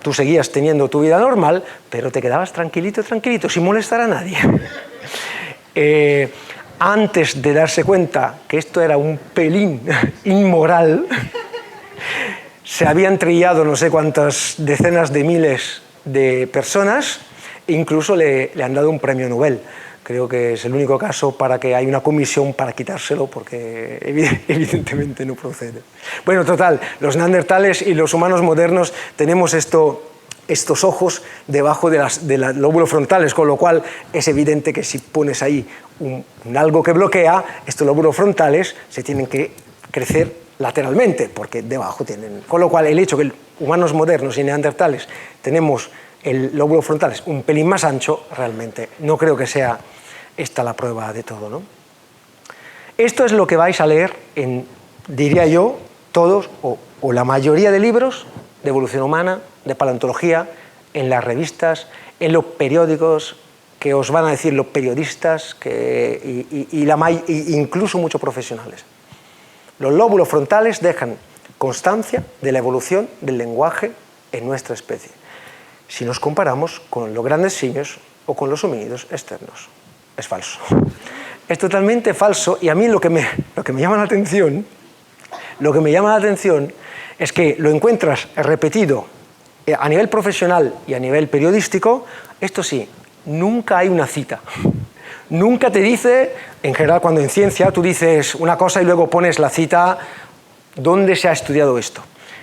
tú seguías teniendo tu vida normal, pero te quedabas tranquilito, tranquilito, sin molestar a nadie. Antes de darse cuenta que esto era un pelín inmoral, se habían trillado no sé cuántas decenas de miles de personas, e incluso le han dado un premio Nobel. Creo que es el único caso para que hay una comisión para quitárselo, porque evidentemente no procede. Bueno, total, los neandertales y los humanos modernos tenemos estos ojos debajo de los lóbulos frontales, con lo cual es evidente que si pones ahí algo que bloquea, estos lóbulos frontales se tienen que crecer lateralmente, porque debajo tienen... Con lo cual, el hecho que humanos modernos y neandertales tenemos el lóbulo frontal un pelín más ancho, realmente no creo que sea esta la prueba de todo, ¿no? Esto es lo que vais a leer en, diría yo, todos o la mayoría de libros de evolución humana, de paleontología, en las revistas, en los periódicos, que os van a decir los periodistas incluso muchos profesionales. Los lóbulos frontales dejan constancia de la evolución del lenguaje en nuestra especie, si nos comparamos con los grandes simios o con los homínidos externos. Es falso. Es totalmente falso, y a mí lo que me llama la atención, es que lo encuentras repetido a nivel profesional y a nivel periodístico. Esto sí, nunca hay una cita. Nunca te dice, en general cuando en ciencia tú dices una cosa y luego pones la cita, ¿dónde se ha estudiado esto?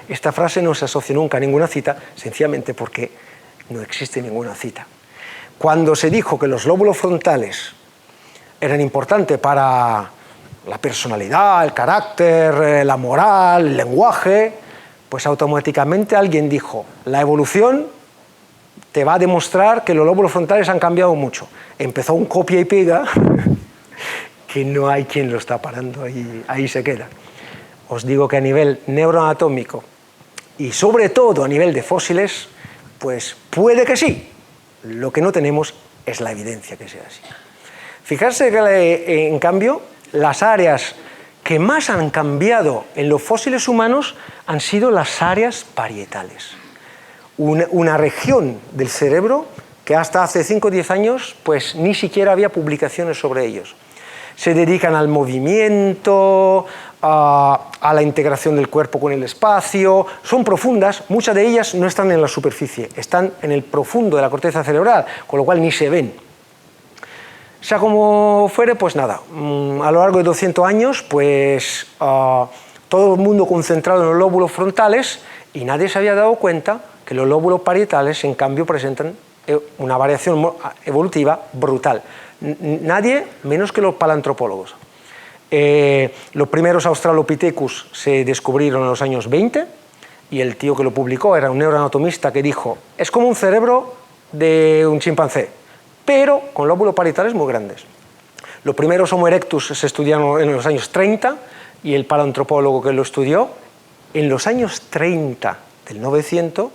Esta frase no se asocia nunca a ninguna cita, sencillamente porque no existe ninguna cita. Cuando se dijo que los lóbulos frontales eran importantes para la personalidad, el carácter, la moral, el lenguaje, pues automáticamente alguien dijo, la evolución te va a demostrar que los lóbulos frontales han cambiado mucho. Empezó un copia y pega que no hay quien lo está parando, ahí se queda. Os digo que a nivel neuroanatómico y sobre todo a nivel de fósiles, pues puede que sí. Lo que no tenemos es la evidencia que sea así. Fijarse que, en cambio, las áreas que más han cambiado en los fósiles humanos han sido las áreas parietales. Una región del cerebro que hasta hace 5 o 10 años pues ni siquiera había publicaciones sobre ellos. Se dedican al movimiento, a la integración del cuerpo con el espacio, son profundas, muchas de ellas no están en la superficie, están en el profundo de la corteza cerebral, con lo cual ni se ven. Sea como fuere, pues nada, a lo largo de 200 años, pues todo el mundo concentrado en los lóbulos frontales y nadie se había dado cuenta que los lóbulos parietales, en cambio, presentan una variación evolutiva brutal. Nadie, menos que los paleoantropólogos. Los primeros Australopithecus se descubrieron en los años 20 y el tío que lo publicó era un neuroanatomista que dijo, es como un cerebro de un chimpancé, pero con lóbulos parietales muy grandes. Los primeros Homo erectus se estudiaron en los años 30 y el paleoantropólogo que lo estudió en los años 30 del 900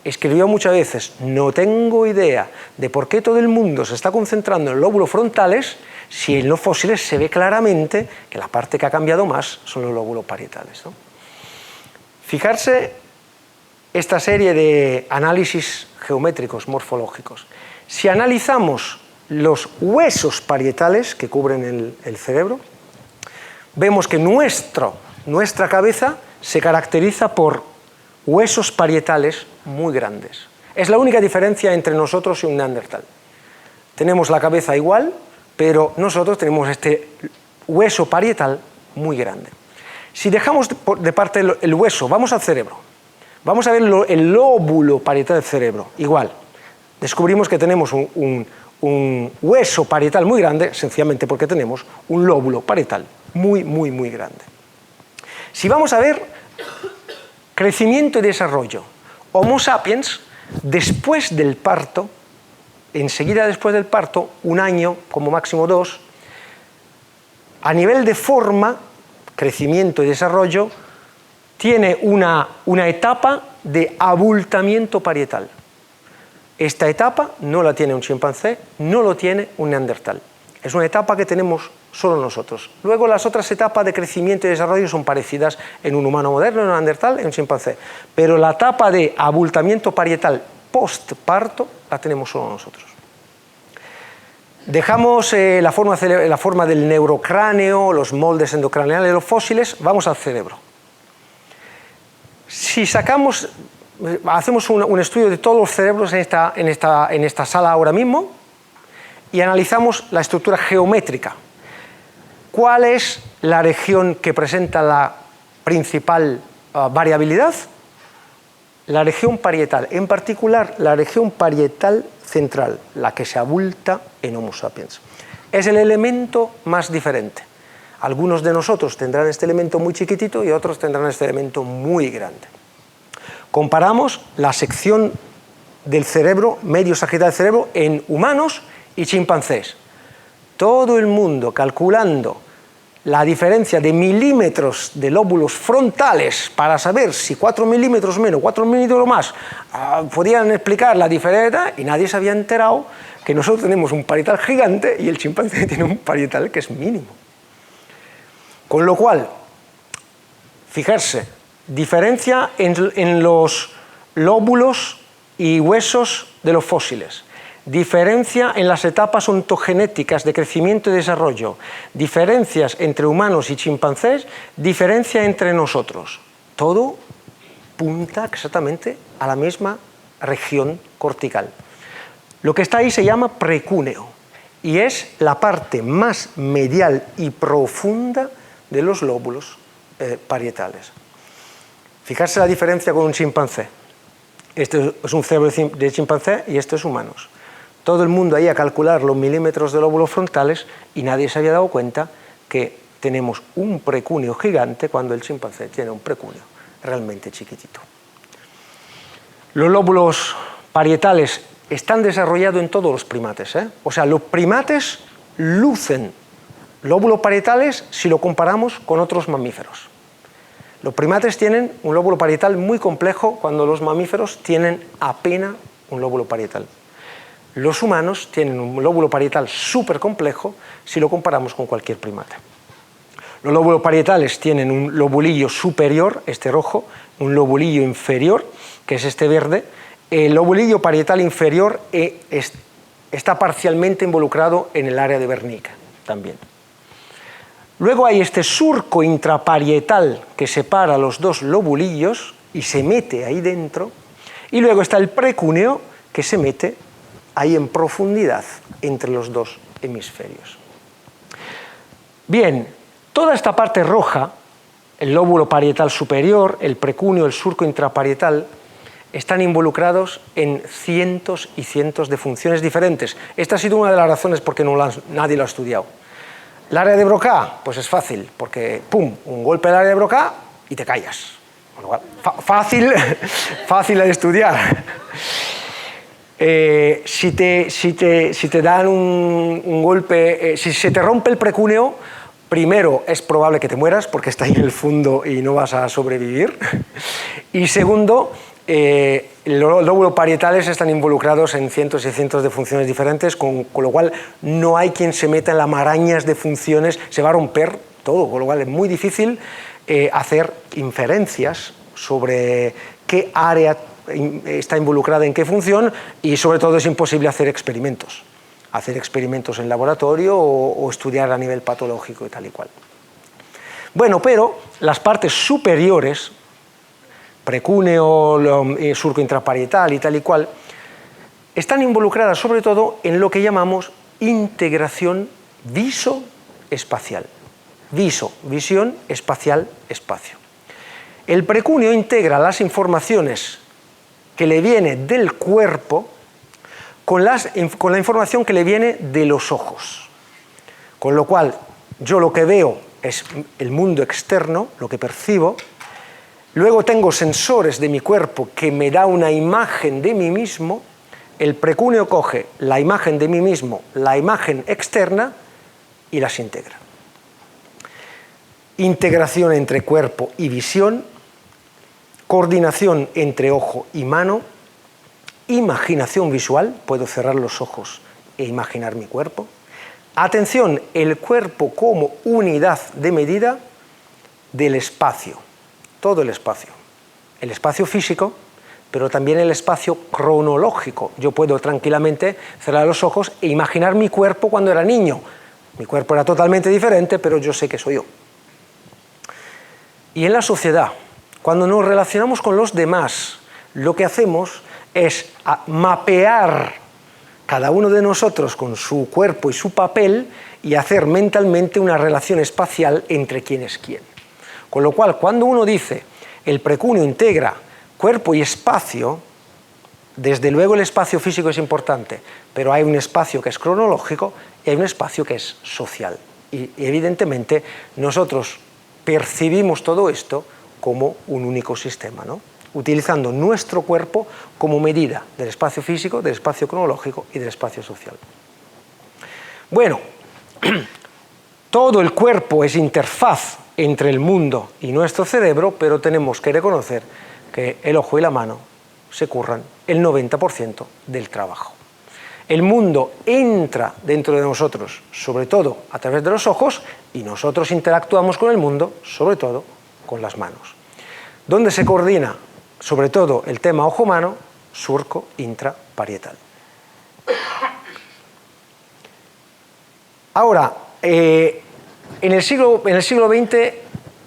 escribió muchas veces, no tengo idea de por qué todo el mundo se está concentrando en los lóbulos frontales si en los fósiles se ve claramente que la parte que ha cambiado más son los lóbulos parietales, ¿no? Fijarse esta serie de análisis geométricos morfológicos. Si analizamos los huesos parietales que cubren el cerebro, vemos que nuestra cabeza se caracteriza por huesos parietales muy grandes. Es la única diferencia entre nosotros y un neandertal. Tenemos la cabeza igual, pero nosotros tenemos este hueso parietal muy grande. Si dejamos de parte el hueso, vamos al cerebro. Vamos a ver el lóbulo parietal del cerebro, igual. Descubrimos que tenemos un hueso parietal muy grande, sencillamente porque tenemos un lóbulo parietal muy, muy, muy grande. Si vamos a ver crecimiento y desarrollo, Homo sapiens, después del parto, enseguida después del parto, un año, como máximo 2, a nivel de forma, crecimiento y desarrollo, tiene una etapa de abultamiento parietal. Esta etapa no la tiene un chimpancé, no lo tiene un neandertal. Es una etapa que tenemos solo nosotros. Luego las otras etapas de crecimiento y desarrollo son parecidas en un humano moderno, en un neandertal, en un chimpancé. Pero la etapa de abultamiento parietal postparto la tenemos solo nosotros. Dejamos la forma del neurocráneo, los moldes endocraneales, los fósiles, vamos al cerebro. Si hacemos un estudio de todos los cerebros en esta sala ahora mismo y analizamos la estructura geométrica. ¿Cuál es la región que presenta la principal variabilidad? La región parietal, en particular la región parietal central, la que se abulta en Homo sapiens. Es el elemento más diferente. Algunos de nosotros tendrán este elemento muy chiquitito y otros tendrán este elemento muy grande. Comparamos la sección del cerebro, medio sagital del cerebro, en humanos y chimpancés. Todo el mundo calculando la diferencia de milímetros de lóbulos frontales para saber si 4 milímetros menos, 4 milímetros más podían explicar la diferencia, y nadie se había enterado que nosotros tenemos un parietal gigante y el chimpancé tiene un parietal que es mínimo. Con lo cual, fijarse, diferencia en los lóbulos y huesos de los fósiles, diferencia en las etapas ontogenéticas de crecimiento y desarrollo, diferencias entre humanos y chimpancés, diferencia entre nosotros. Todo punta exactamente a la misma región cortical. Lo que está ahí se llama precúneo y es la parte más medial y profunda de los lóbulos parietales. Fijarse la diferencia con un chimpancé. Este es un cerebro de chimpancé y esto es humanos. Todo el mundo ahí a calcular los milímetros de lóbulos frontales y nadie se había dado cuenta que tenemos un precúneo gigante cuando el chimpancé tiene un precúneo realmente chiquitito. Los lóbulos parietales están desarrollados en todos los primates, O sea, los primates lucen lóbulos parietales si lo comparamos con otros mamíferos. Los primates tienen un lóbulo parietal muy complejo cuando los mamíferos tienen apenas un lóbulo parietal. Los humanos tienen un lóbulo parietal súper complejo si lo comparamos con cualquier primate. Los lóbulos parietales tienen un lobulillo superior, este rojo, un lobulillo inferior, que es este verde. El lobulillo parietal inferior está parcialmente involucrado en el área de Wernicke también. Luego hay este surco intraparietal que separa los dos lobulillos y se mete ahí dentro. Y luego está el precúneo que se mete ahí en profundidad entre los dos hemisferios. Bien, toda esta parte roja, el lóbulo parietal superior, el precúneo, el surco intraparietal, están involucrados en cientos y cientos de funciones diferentes. Esta ha sido una de las razones por qué nadie lo ha estudiado. El área de Broca, pues es fácil, porque ¡pum!, un golpe al área de Broca y te callas. Con lo cual, fácil de estudiar. Si te dan un golpe, si se te rompe el precúneo, primero es probable que te mueras porque está ahí en el fondo y no vas a sobrevivir. Y segundo, los lóbulos parietales están involucrados en cientos y cientos de funciones diferentes, con lo cual no hay quien se meta en las marañas de funciones, se va a romper todo, con lo cual es muy difícil hacer inferencias sobre qué área está involucrada en qué función y sobre todo es imposible hacer experimentos en laboratorio o estudiar a nivel patológico y tal y cual. Bueno, pero las partes superiores, precúneo, surco intraparietal y tal y cual, están involucradas sobre todo en lo que llamamos integración viso-espacial. Viso, visión, espacial, espacio. El precunio integra las informaciones que le viene del cuerpo con la información que le viene de los ojos. Con lo cual, yo lo que veo es el mundo externo, lo que percibo. Luego tengo sensores de mi cuerpo que me da una imagen de mí mismo. El precunio coge la imagen de mí mismo, la imagen externa, y las integra. Integración entre cuerpo y visión, coordinación entre ojo y mano, imaginación visual, puedo cerrar los ojos e imaginar mi cuerpo. Atención, el cuerpo como unidad de medida del espacio, todo el espacio físico, pero también el espacio cronológico. Yo puedo tranquilamente cerrar los ojos e imaginar mi cuerpo cuando era niño. Mi cuerpo era totalmente diferente, pero yo sé que soy yo. Y en la sociedad, cuando nos relacionamos con los demás, lo que hacemos es mapear cada uno de nosotros con su cuerpo y su papel y hacer mentalmente una relación espacial entre quién es quién. Con lo cual, cuando uno dice el precunio integra cuerpo y espacio, desde luego el espacio físico es importante, pero hay un espacio que es cronológico y hay un espacio que es social. Y evidentemente nosotros percibimos todo esto como un único sistema, ¿no? Utilizando nuestro cuerpo como medida del espacio físico, del espacio cronológico y del espacio social. Bueno, todo el cuerpo es interfaz entre el mundo y nuestro cerebro, pero tenemos que reconocer que el ojo y la mano se curran el 90% del trabajo. El mundo entra dentro de nosotros, sobre todo a través de los ojos, y nosotros interactuamos con el mundo, sobre todo con las manos. ¿Dónde se coordina? Sobre todo el tema ojo-mano, surco intraparietal. Ahora, en el siglo XX,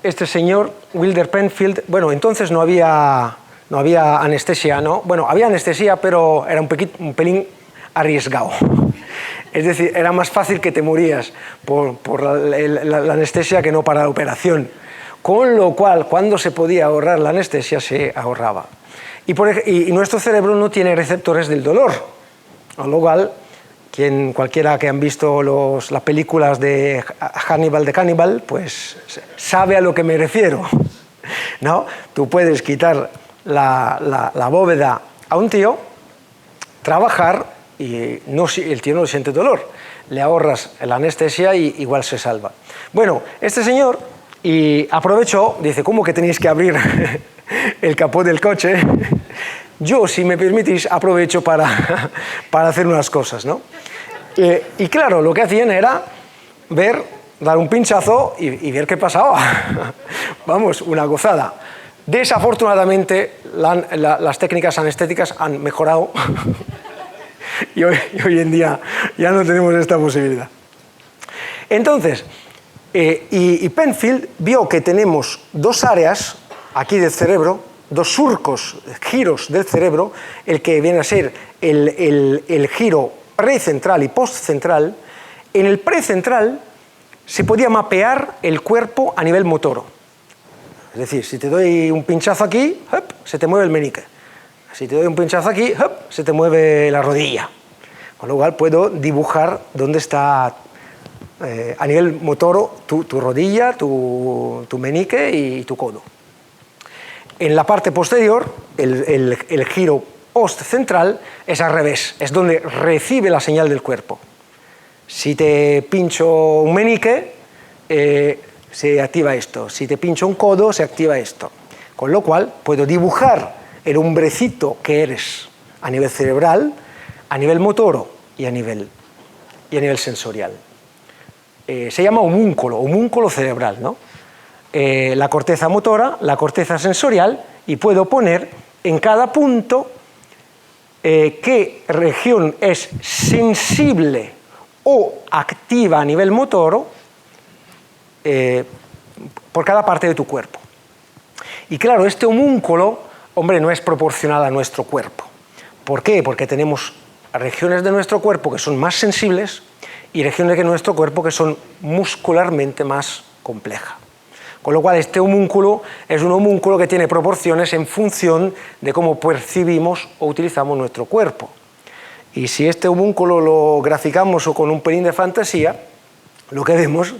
este señor, Wilder Penfield, bueno, entonces no había anestesia, ¿no? Bueno, había anestesia, pero era un pelín arriesgado. Es decir, era más fácil que te morías por la anestesia que no para la operación. Con lo cual, cuando se podía ahorrar la anestesia, se ahorraba. Y nuestro cerebro no tiene receptores del dolor. Con lo cual, cualquiera que han visto las películas de Hannibal de Cannibal, pues sabe a lo que me refiero, ¿no? Tú puedes quitar la bóveda a un tío, trabajar, y el tío no siente dolor. Le ahorras la anestesia y igual se salva. Bueno, este señor... Y aprovechó, dice, ¿cómo que tenéis que abrir el capó del coche? Yo, si me permitís, aprovecho para hacer unas cosas, ¿no? Y claro, lo que hacían era dar un pinchazo y ver qué pasaba. Vamos, una gozada. Desafortunadamente, las técnicas anestéticas han mejorado y hoy en día ya no tenemos esta posibilidad. Entonces... Y Penfield vio que tenemos dos áreas aquí del cerebro, dos surcos, giros del cerebro, el que viene a ser el giro precentral y postcentral. En el precentral se podía mapear el cuerpo a nivel motor. Es decir, si te doy un pinchazo aquí, se te mueve el meñique. Si te doy un pinchazo aquí, se te mueve la rodilla. Con lo cual puedo dibujar dónde está... a nivel motor, tu rodilla, tu meñique y tu codo. En la parte posterior, el giro postcentral es al revés, es donde recibe la señal del cuerpo. Si te pincho un meñique, se activa esto. Si te pincho un codo, se activa esto. Con lo cual, puedo dibujar el hombrecito que eres a nivel cerebral, a nivel motor y a nivel sensorial. Se llama homúnculo cerebral, ¿no? La corteza motora, la corteza sensorial, y puedo poner en cada punto qué región es sensible o activa a nivel motor por cada parte de tu cuerpo. Y claro, este homúnculo, hombre, no es proporcional a nuestro cuerpo. ¿Por qué? Porque tenemos regiones de nuestro cuerpo que son más sensibles y regiones de nuestro cuerpo que son muscularmente más complejas. Con lo cual este homúnculo es un homúnculo que tiene proporciones en función de cómo percibimos o utilizamos nuestro cuerpo. Y si este homúnculo lo graficamos o con un pelín de fantasía, lo que vemos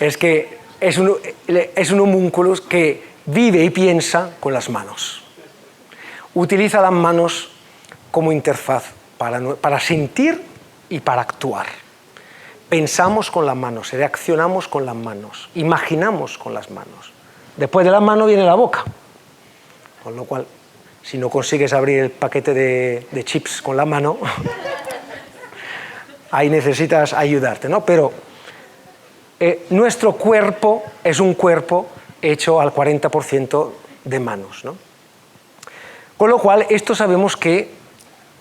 es que es un homúnculo que vive y piensa con las manos. Utiliza las manos como interfaz para sentir y para actuar. Pensamos con las manos, reaccionamos con las manos, imaginamos con las manos. Después de las manos viene la boca. Con lo cual, si no consigues abrir el paquete de chips con la mano, ahí necesitas ayudarte, ¿no? Pero nuestro cuerpo es un cuerpo hecho al 40% de manos, ¿no? Con lo cual, esto sabemos que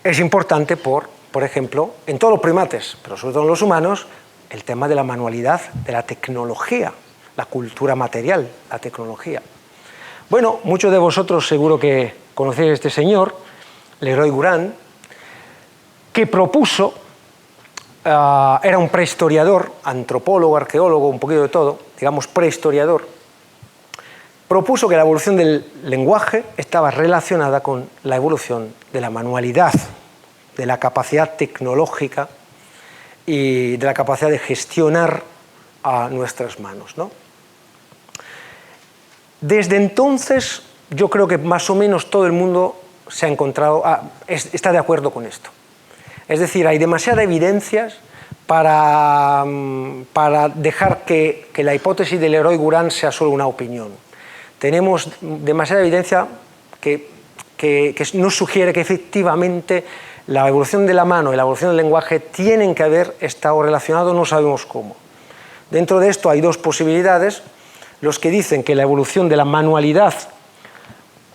es importante por ejemplo, en todos los primates, pero sobre todo en los humanos, el tema de la manualidad, de la tecnología, la cultura material, la tecnología. Bueno, muchos de vosotros seguro que conocéis a este señor, Leroi-Gourhan, que propuso, era un prehistoriador, antropólogo, arqueólogo, un poquito de todo, digamos prehistoriador, propuso que la evolución del lenguaje estaba relacionada con la evolución de la manualidad, de la capacidad tecnológica y de la capacidad de gestionar a nuestras manos, ¿no? Desde entonces, yo creo que más o menos todo el mundo se ha encontrado, está de acuerdo con esto. Es decir, hay demasiadas evidencias para dejar que la hipótesis de Leroi-Gourhan sea solo una opinión. Tenemos demasiada evidencia que nos sugiere que efectivamente la evolución de la mano y la evolución del lenguaje tienen que haber estado relacionados, no sabemos cómo. Dentro de esto hay dos posibilidades: los que dicen que la evolución de la manualidad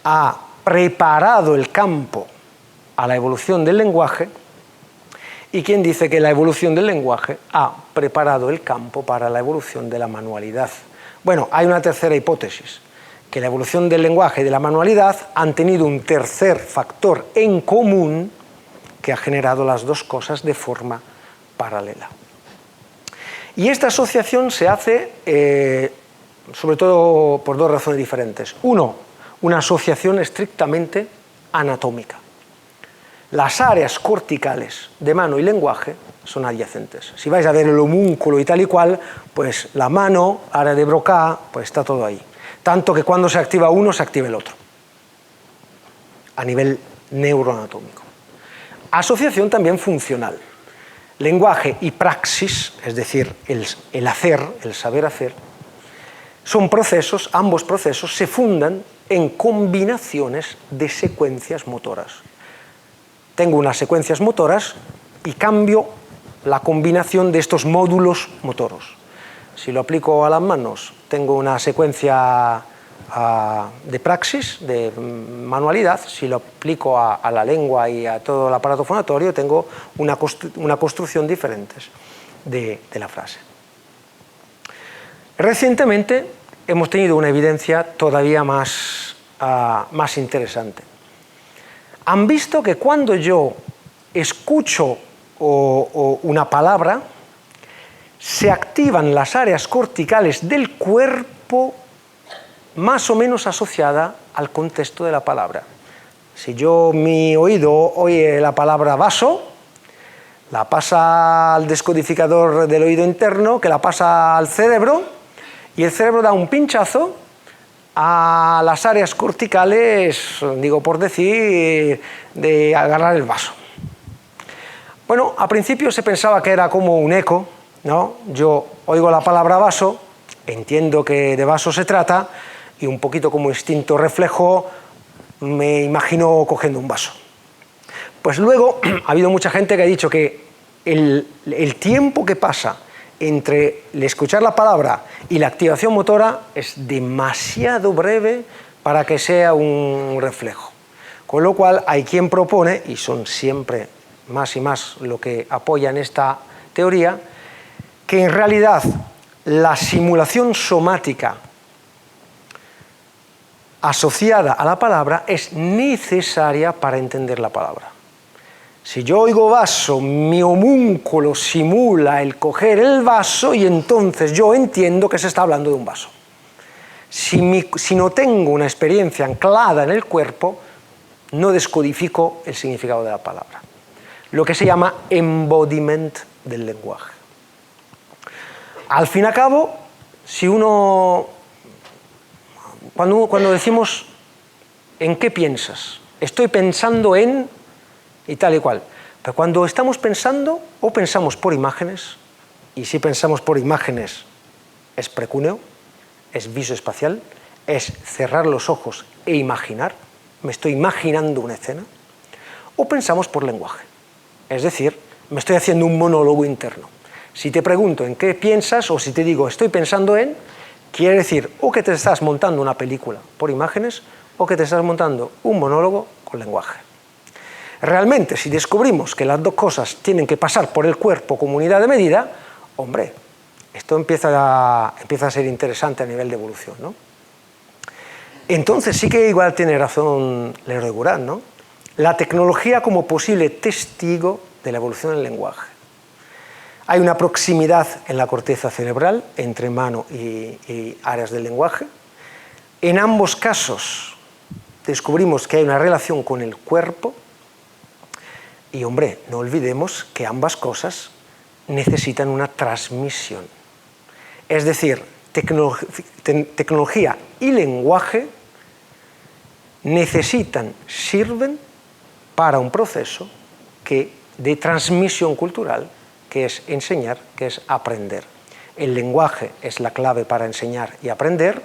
ha preparado el campo a la evolución del lenguaje, y quien dice que la evolución del lenguaje ha preparado el campo para la evolución de la manualidad. Bueno, hay una tercera hipótesis, que la evolución del lenguaje y de la manualidad han tenido un tercer factor en común que ha generado las dos cosas de forma paralela. Y esta asociación se hace sobre todo por dos razones diferentes. Uno, una asociación estrictamente anatómica. Las áreas corticales de mano y lenguaje son adyacentes. Si vais a ver el homúnculo y tal y cual, pues la mano, área de Broca, pues está todo ahí. Tanto que cuando se activa uno, se activa el otro, a nivel neuroanatómico. Asociación también funcional. Lenguaje y praxis, es decir, el hacer, el saber hacer, son procesos, ambos procesos se fundan en combinaciones de secuencias motoras. Tengo unas secuencias motoras y cambio la combinación de estos módulos motoros. Si lo aplico a las manos, tengo una secuencia de praxis, de manualidad. Si lo aplico a la lengua y a todo el aparato fonatorio, tengo una construcción diferente de la frase. Recientemente hemos tenido una evidencia todavía más interesante. Han visto que cuando yo escucho una palabra, se activan las áreas corticales del cuerpo más o menos asociada al contexto de la palabra. Si mi oído oye la palabra vaso, la pasa al descodificador del oído interno, que la pasa al cerebro, y el cerebro da un pinchazo a las áreas corticales, digo por decir, de agarrar el vaso. Bueno, a principio se pensaba que era como un eco, ¿no? Yo oigo la palabra vaso, entiendo que de vaso se trata, y un poquito como instinto reflejo me imagino cogiendo un vaso. Pues luego ha habido mucha gente que ha dicho que el tiempo que pasa entre el escuchar la palabra y la activación motora es demasiado breve para que sea un reflejo. Con lo cual hay quien propone, y son siempre más y más lo que apoyan esta teoría, que en realidad la simulación somática asociada a la palabra es necesaria para entender la palabra. Si yo oigo vaso, mi homúnculo simula el coger el vaso y entonces yo entiendo que se está hablando de un vaso. Si no tengo una experiencia anclada en el cuerpo, no descodifico el significado de la palabra. Lo que se llama embodiment del lenguaje. Al fin y al cabo, si uno, cuando decimos ¿en qué piensas? Estoy pensando en y tal y cual. Pero cuando estamos pensando, o pensamos por imágenes, y si pensamos por imágenes es precúneo, es visoespacial, es cerrar los ojos e imaginar, me estoy imaginando una escena, o pensamos por lenguaje, es decir, me estoy haciendo un monólogo interno. Si te pregunto en qué piensas, o si te digo estoy pensando en, quiere decir o que te estás montando una película por imágenes, o que te estás montando un monólogo con lenguaje. Realmente, si descubrimos que las dos cosas tienen que pasar por el cuerpo como unidad de medida, hombre, esto empieza a ser interesante a nivel de evolución, ¿no? Entonces sí que igual tiene razón Leroy Gourand, ¿no? La tecnología como posible testigo de la evolución del lenguaje. Hay una proximidad en la corteza cerebral entre mano y áreas del lenguaje. En ambos casos descubrimos que hay una relación con el cuerpo y, hombre, no olvidemos que ambas cosas necesitan una transmisión. Es decir, tecnología y lenguaje sirven para un proceso de transmisión cultural, que es enseñar, que es aprender. El lenguaje es la clave para enseñar y aprender.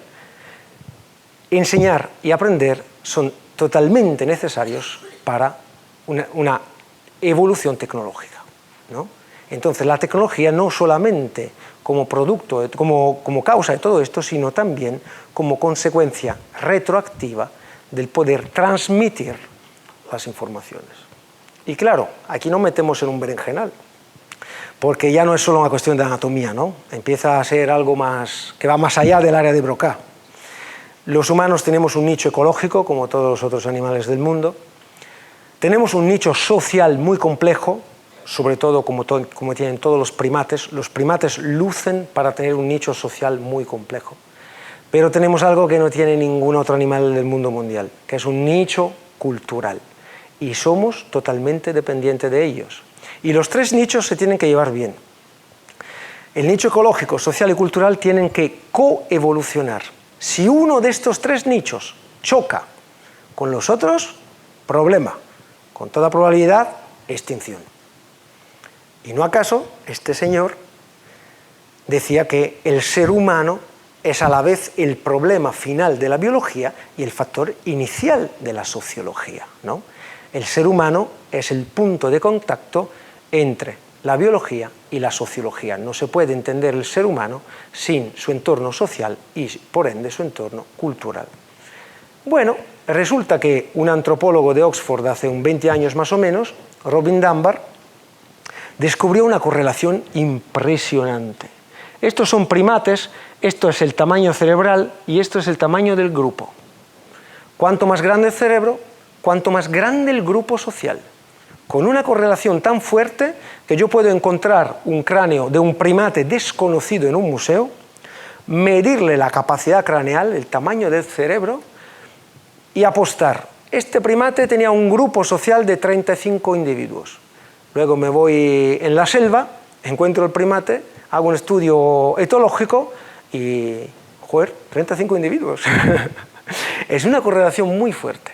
Enseñar y aprender son totalmente necesarios para una evolución tecnológica, ¿no? Entonces, la tecnología no solamente como producto, como causa de todo esto, sino también como consecuencia retroactiva del poder transmitir las informaciones. Y claro, aquí nos metemos en un berenjenal, porque ya no es solo una cuestión de anatomía, ¿no? Empieza a ser algo más que va más allá del área de Broca. Los humanos tenemos un nicho ecológico, como todos los otros animales del mundo. Tenemos un nicho social muy complejo, sobre todo como tienen todos los primates. Los primates lucen para tener un nicho social muy complejo. Pero tenemos algo que no tiene ningún otro animal del mundo mundial, que es un nicho cultural. Y somos totalmente dependientes de ellos. Y los tres nichos se tienen que llevar bien. El nicho ecológico, social y cultural tienen que coevolucionar. Si uno de estos tres nichos choca con los otros, problema. Con toda probabilidad, extinción. ¿Y no acaso este señor decía que el ser humano es a la vez el problema final de la biología y el factor inicial de la sociología, ¿no? El ser humano es el punto de contacto entre la biología y la sociología. No se puede entender el ser humano sin su entorno social y, por ende, su entorno cultural. Bueno, resulta que un antropólogo de Oxford hace un 20 años más o menos, Robin Dunbar, descubrió una correlación impresionante. Estos son primates, esto es el tamaño cerebral y esto es el tamaño del grupo. Cuanto más grande el cerebro, cuanto más grande el grupo social. Con una correlación tan fuerte que yo puedo encontrar un cráneo de un primate desconocido en un museo, medirle la capacidad craneal, el tamaño del cerebro, y apostar. Este primate tenía un grupo social de 35 individuos. Luego me voy en la selva, encuentro el primate, hago un estudio etológico y, joder, 35 individuos. Es una correlación muy fuerte.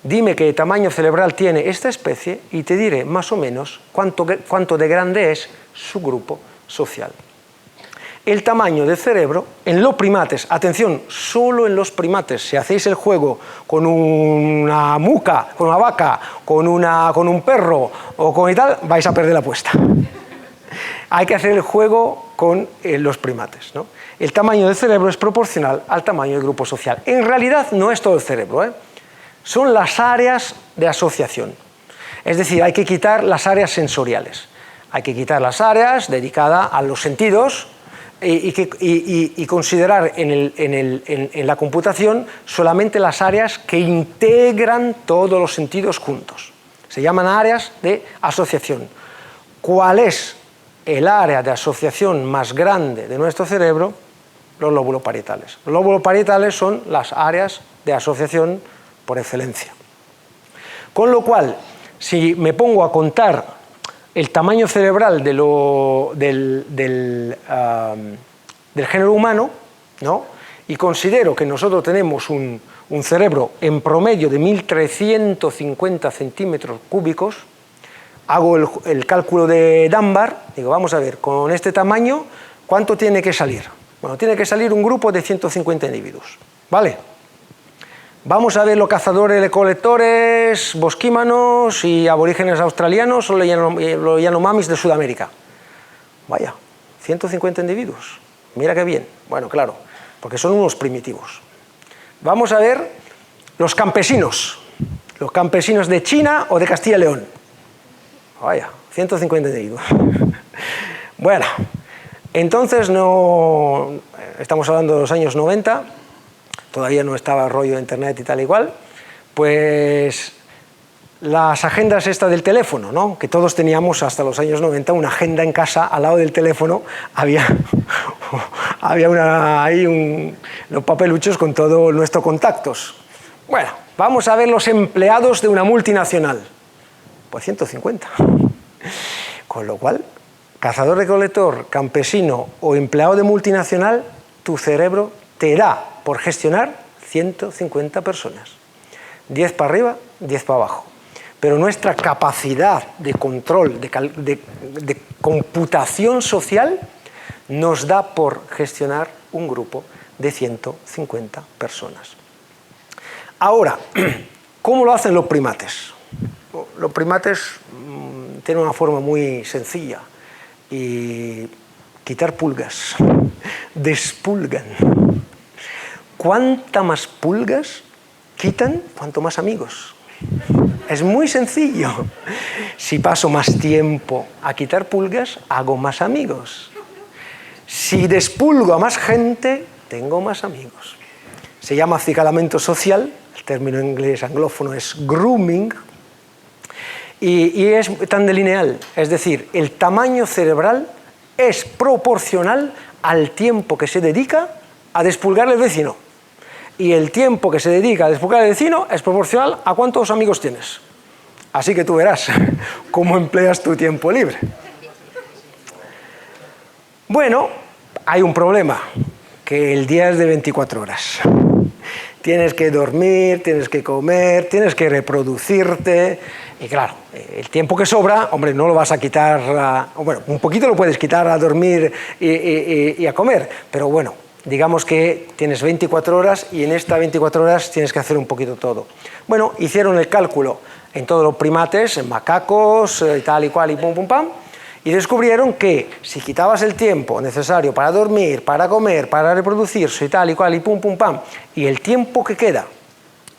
Dime qué tamaño cerebral tiene esta especie y te diré más o menos cuánto de grande es su grupo social. El tamaño del cerebro en los primates, atención, solo en los primates, si hacéis el juego con una muca, con una vaca, con un perro o con y tal, vais a perder la apuesta. Hay que hacer el juego con los primates, ¿no? El tamaño del cerebro es proporcional al tamaño del grupo social. En realidad no es todo el cerebro, ¿eh? Son las áreas de asociación. Es decir, hay que quitar las áreas sensoriales. Hay que quitar las áreas dedicadas a los sentidos y considerar en la computación solamente las áreas que integran todos los sentidos juntos. Se llaman áreas de asociación. ¿Cuál es el área de asociación más grande de nuestro cerebro? Los lóbulos parietales. Los lóbulos parietales son las áreas de asociación por excelencia. Con lo cual, si me pongo a contar el tamaño cerebral del género humano, ¿no? Y considero que nosotros tenemos un cerebro en promedio de 1.350 centímetros cúbicos, hago el cálculo de Dunbar, digo, vamos a ver, con este tamaño, ¿cuánto tiene que salir? Bueno, tiene que salir un grupo de 150 individuos, ¿vale? Vamos a ver los cazadores, recolectores, bosquímanos y aborígenes australianos o los Yanomamis de Sudamérica. Vaya, 150 individuos, mira qué bien. Bueno, claro, porque son unos primitivos. Vamos a ver los campesinos de China o de Castilla y León. Vaya, 150 individuos. Bueno, entonces no, estamos hablando de los años 90, todavía no estaba el rollo de internet y tal igual, pues las agendas estas del teléfono, ¿no? Que todos teníamos hasta los años 90 una agenda en casa, al lado del teléfono había los papeluchos con todos nuestros contactos. Bueno, vamos a ver los empleados de una multinacional. Pues 150. Con lo cual, cazador, recolector, campesino o empleado de multinacional, tu cerebro te da por gestionar 150 personas. 10 para arriba, 10 para abajo. Pero nuestra capacidad de control, de computación social, nos da por gestionar un grupo de 150 personas. Ahora, ¿cómo lo hacen los primates? Los primates tienen una forma muy sencilla, y quitar pulgas, despulgan. Cuanta más pulgas quitan, cuanto más amigos. Es muy sencillo. Si paso más tiempo a quitar pulgas, hago más amigos. Si despulgo a más gente, tengo más amigos. Se llama acicalamiento social, el término en inglés anglófono es grooming, y es tan lineal, es decir, el tamaño cerebral es proporcional al tiempo que se dedica a despulgar al vecino. Y el tiempo que se dedica a despulgar al vecino es proporcional a cuántos amigos tienes. Así que tú verás cómo empleas tu tiempo libre. Bueno, hay un problema, que el día es de 24 horas. Tienes que dormir, tienes que comer, tienes que reproducirte. Y claro, el tiempo que sobra, hombre, no lo vas a quitar, bueno, un poquito lo puedes quitar a dormir y a comer, pero bueno, digamos que tienes 24 horas y en estas 24 horas tienes que hacer un poquito todo. Bueno, hicieron el cálculo en todos los primates, en macacos, y tal y cual, y pum, pum, pam, y descubrieron que si quitabas el tiempo necesario para dormir, para comer, para reproducirse, y tal y cual, y pum, pum, pam, y el tiempo que queda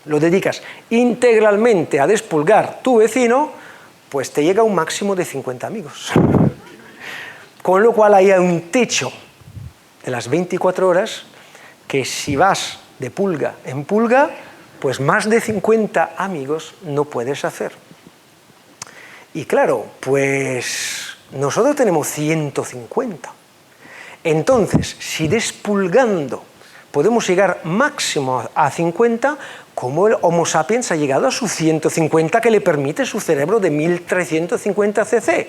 lo dedicas integralmente a despulgar tu vecino, pues te llega un máximo de 50 amigos. Con lo cual hay un techo de las 24 horas que si vas de pulga en pulga, pues más de 50 amigos no puedes hacer. Y claro, pues nosotros tenemos 150. Entonces, si despulgando podemos llegar máximo a 50, ¿cómo el Homo sapiens ha llegado a sus 150 que le permite su cerebro de 1350 cc?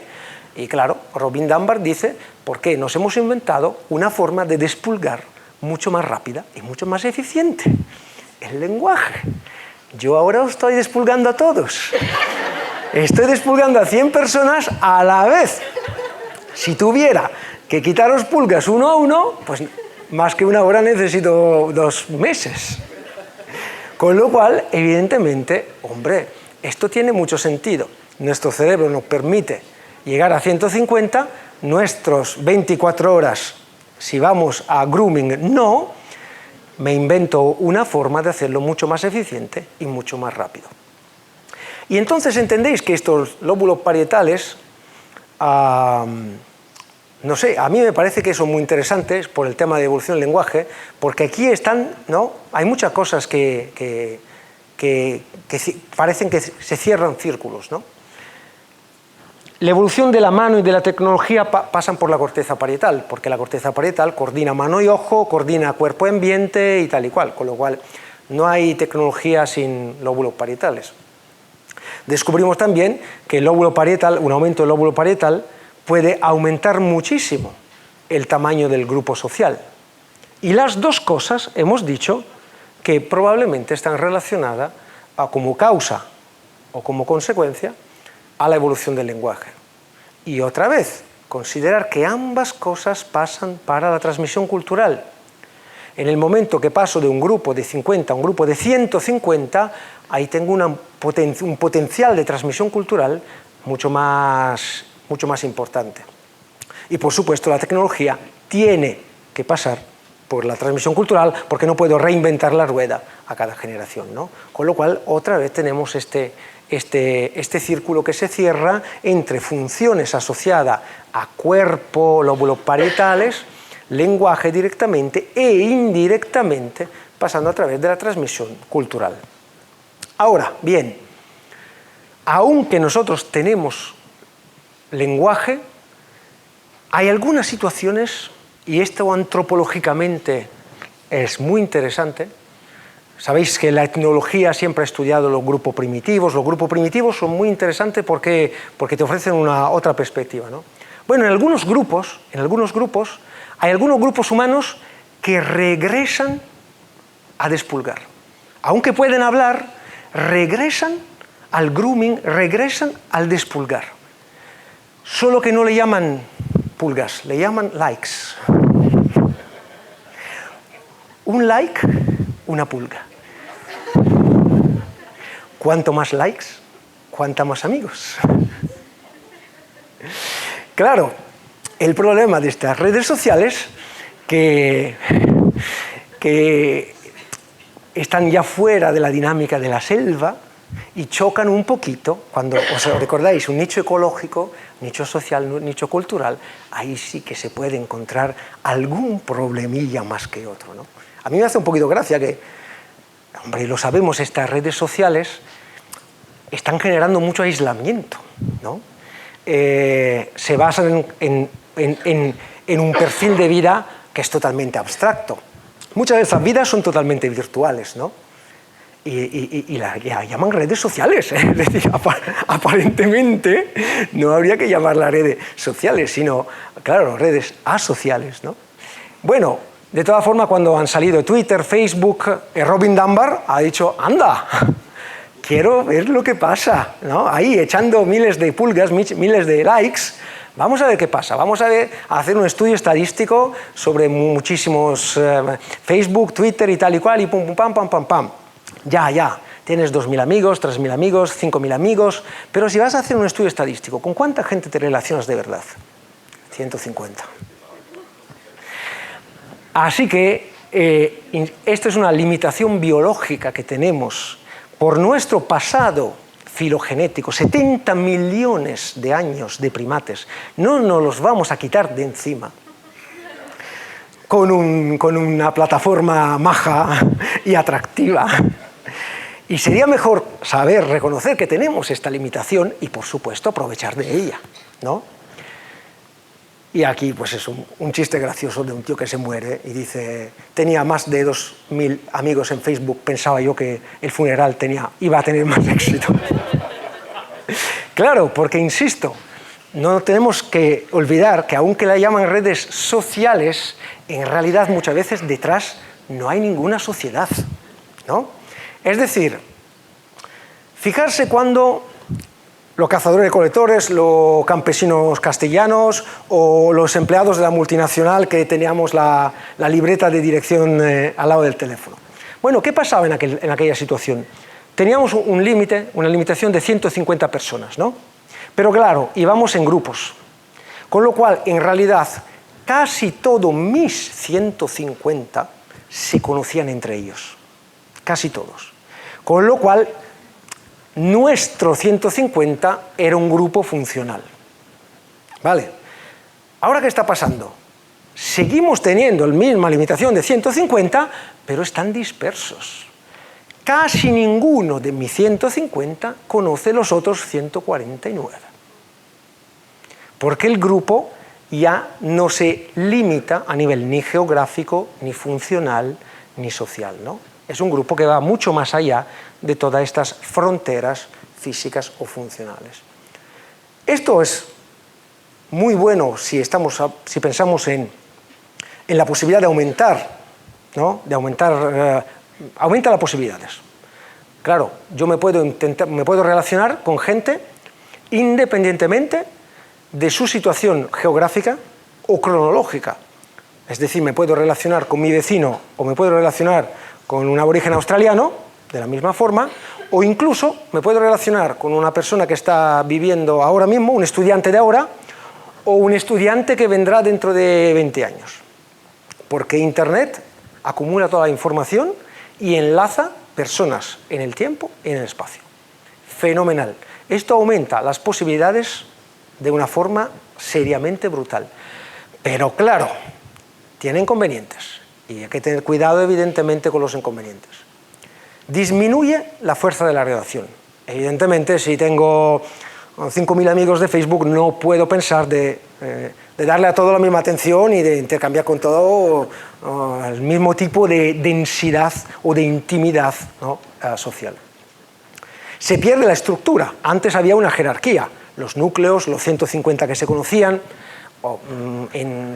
Y claro, Robin Dunbar dice, ¿por qué nos hemos inventado una forma de despulgar mucho más rápida y mucho más eficiente? El lenguaje. Yo ahora os estoy despulgando a todos. Estoy despulgando a 100 personas a la vez. Si tuviera que quitaros pulgas uno a uno, pues más que una hora necesito 2 meses. Con lo cual, evidentemente, hombre, esto tiene mucho sentido. Nuestro cerebro nos permite llegar a 150, nuestros 24 horas, si vamos a grooming, no, me invento una forma de hacerlo mucho más eficiente y mucho más rápido. Y entonces entendéis que estos lóbulos parietales, no sé, a mí me parece que son muy interesantes por el tema de evolución del lenguaje, porque aquí están, ¿no? Hay muchas cosas que parecen que se cierran círculos, ¿no? La evolución de la mano y de la tecnología pasan por la corteza parietal, porque la corteza parietal coordina mano y ojo, coordina cuerpo y ambiente y tal y cual, con lo cual no hay tecnología sin lóbulos parietales. Descubrimos también que el lóbulo parietal, un aumento del lóbulo parietal, puede aumentar muchísimo el tamaño del grupo social. Y las dos cosas hemos dicho que probablemente están relacionadas como causa o como consecuencia a la evolución del lenguaje. Y otra vez, considerar que ambas cosas pasan para la transmisión cultural. En el momento que paso de un grupo de 50 a un grupo de 150, ahí tengo un potencial de transmisión cultural mucho más importante. Y por supuesto la tecnología tiene que pasar por la transmisión cultural porque no puedo reinventar la rueda a cada generación, ¿no? Con lo cual otra vez tenemos este círculo que se cierra entre funciones asociadas a cuerpo, lóbulos parietales, lenguaje directamente e indirectamente, pasando a través de la transmisión cultural. Ahora, bien, aunque nosotros tenemos lenguaje, hay algunas situaciones, y esto antropológicamente es muy interesante. Sabéis que la etnología siempre ha estudiado los grupos primitivos. Los grupos primitivos son muy interesantes porque te ofrecen otra perspectiva, ¿no? Bueno, en algunos grupos hay algunos grupos humanos que regresan a despulgar. Aunque pueden hablar, regresan al grooming, regresan al despulgar. Solo que no le llaman pulgas, le llaman likes. Un like, una pulga. Cuanto más likes, cuanta más amigos. Claro, el problema de estas redes sociales que están ya fuera de la dinámica de la selva y chocan un poquito, cuando os recordáis un nicho ecológico, nicho social, nicho cultural, ahí sí que se puede encontrar algún problemilla más que otro, ¿no? A mí me hace un poquito gracia que, hombre, lo sabemos, estas redes sociales están generando mucho aislamiento, ¿no? Se basan en un perfil de vida que es totalmente abstracto. Muchas de esas vidas son totalmente virtuales, ¿no? Y la llaman redes sociales, ¿eh? Es decir, aparentemente no habría que llamarlas redes sociales, sino, claro, redes asociales, ¿no? Bueno, de todas formas, cuando han salido Twitter, Facebook, Robin Dunbar ha dicho, anda, quiero ver lo que pasa, ¿no? Ahí echando miles de pulgas, miles de likes, vamos a ver qué pasa, vamos a hacer un estudio estadístico sobre muchísimos Facebook, Twitter y tal y cual, y pum, pum, pam, pam, pam, pam. Ya, tienes 2.000 amigos, 3.000 amigos, 5.000 amigos, pero si vas a hacer un estudio estadístico, ¿con cuánta gente te relacionas de verdad? 150. Así que esta es una limitación biológica que tenemos por nuestro pasado filogenético, 70 millones de años de primates, no nos los vamos a quitar de encima con una plataforma maja y atractiva. Y sería mejor saber reconocer que tenemos esta limitación y, por supuesto, aprovechar de ella, ¿no? Y aquí pues es un chiste gracioso de un tío que se muere y dice, tenía más de 2.000 amigos en Facebook, pensaba yo que el funeral iba a tener más éxito. Claro, porque insisto, no tenemos que olvidar que aunque la llaman redes sociales, en realidad muchas veces detrás no hay ninguna sociedad, ¿no? Es decir, fijarse cuando los cazadores-recolectores, los campesinos castellanos o los empleados de la multinacional que teníamos la libreta de dirección al lado del teléfono. Bueno, ¿qué pasaba en aquella situación? Teníamos un límite, una limitación de 150 personas, ¿no? Pero claro, íbamos en grupos, con lo cual, en realidad, casi todos mis 150 se conocían entre ellos, casi todos. Con lo cual, nuestro 150 era un grupo funcional. ¿Vale? Ahora, ¿qué está pasando? Seguimos teniendo la misma limitación de 150, pero están dispersos. casi ninguno de mis 150 conoce los otros 149. Porque el grupo ya no se limita a nivel ni geográfico, ni funcional, ni social, ¿no? Es un grupo que va mucho más allá de todas estas fronteras físicas o funcionales. Esto es muy bueno si pensamos en la posibilidad de aumentar, ¿no? Aumenta las posibilidades. Claro, yo me puedo relacionar con gente independientemente de su situación geográfica o cronológica. Es decir, me puedo relacionar con mi vecino o me puedo relacionar con un aborigen australiano, de la misma forma, o incluso me puedo relacionar con una persona que está viviendo ahora mismo, un estudiante de ahora, o un estudiante que vendrá dentro de 20 años. Porque Internet acumula toda la información y enlaza personas en el tiempo y en el espacio. Fenomenal. Esto aumenta las posibilidades de una forma seriamente brutal. Pero claro, tiene inconvenientes y hay que tener cuidado evidentemente con los inconvenientes. Disminuye la fuerza de la relación. Evidentemente, si tengo 5.000 amigos de Facebook, no puedo pensar de darle a todo la misma atención y de intercambiar con todo el mismo tipo de densidad o de intimidad, ¿no? Social. Se pierde la estructura. Antes había una jerarquía. Los núcleos, los 150 que se conocían,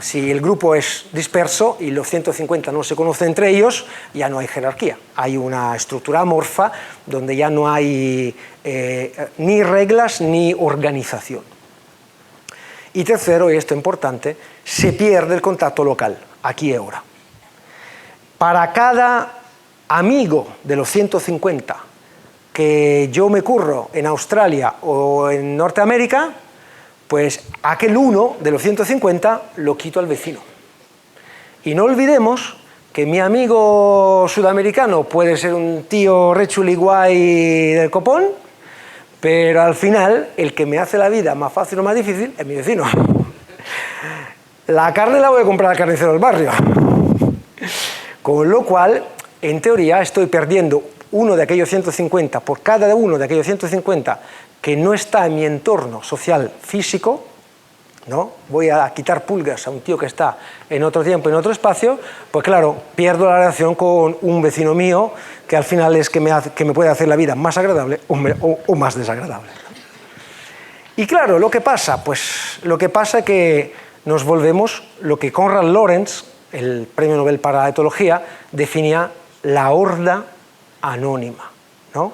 si el grupo es disperso y los 150 no se conocen entre ellos, ya no hay jerarquía. Hay una estructura amorfa donde ya no hay ni reglas ni organización. Y tercero, y esto es importante, se pierde el contacto local, aquí y ahora. Para cada amigo de los 150 que yo me curro en Australia o en Norteamérica, pues aquel uno de los 150 lo quito al vecino. Y no olvidemos que mi amigo sudamericano puede ser un tío re chuli guay del copón, pero al final el que me hace la vida más fácil o más difícil es mi vecino. La carne la voy a comprar al carnicero del barrio. Con lo cual, en teoría, estoy perdiendo uno de aquellos 150 por cada uno de aquellos 150 que no está en mi entorno social físico, ¿no? Voy a quitar pulgas a un tío que está en otro tiempo, en otro espacio, pues claro, pierdo la relación con un vecino mío que al final es que me puede hacer la vida más agradable o más desagradable. Y claro, ¿lo que pasa? Pues lo que pasa es que nos volvemos lo que Konrad Lorenz, el premio Nobel para la etología, definía la horda anónima, ¿no?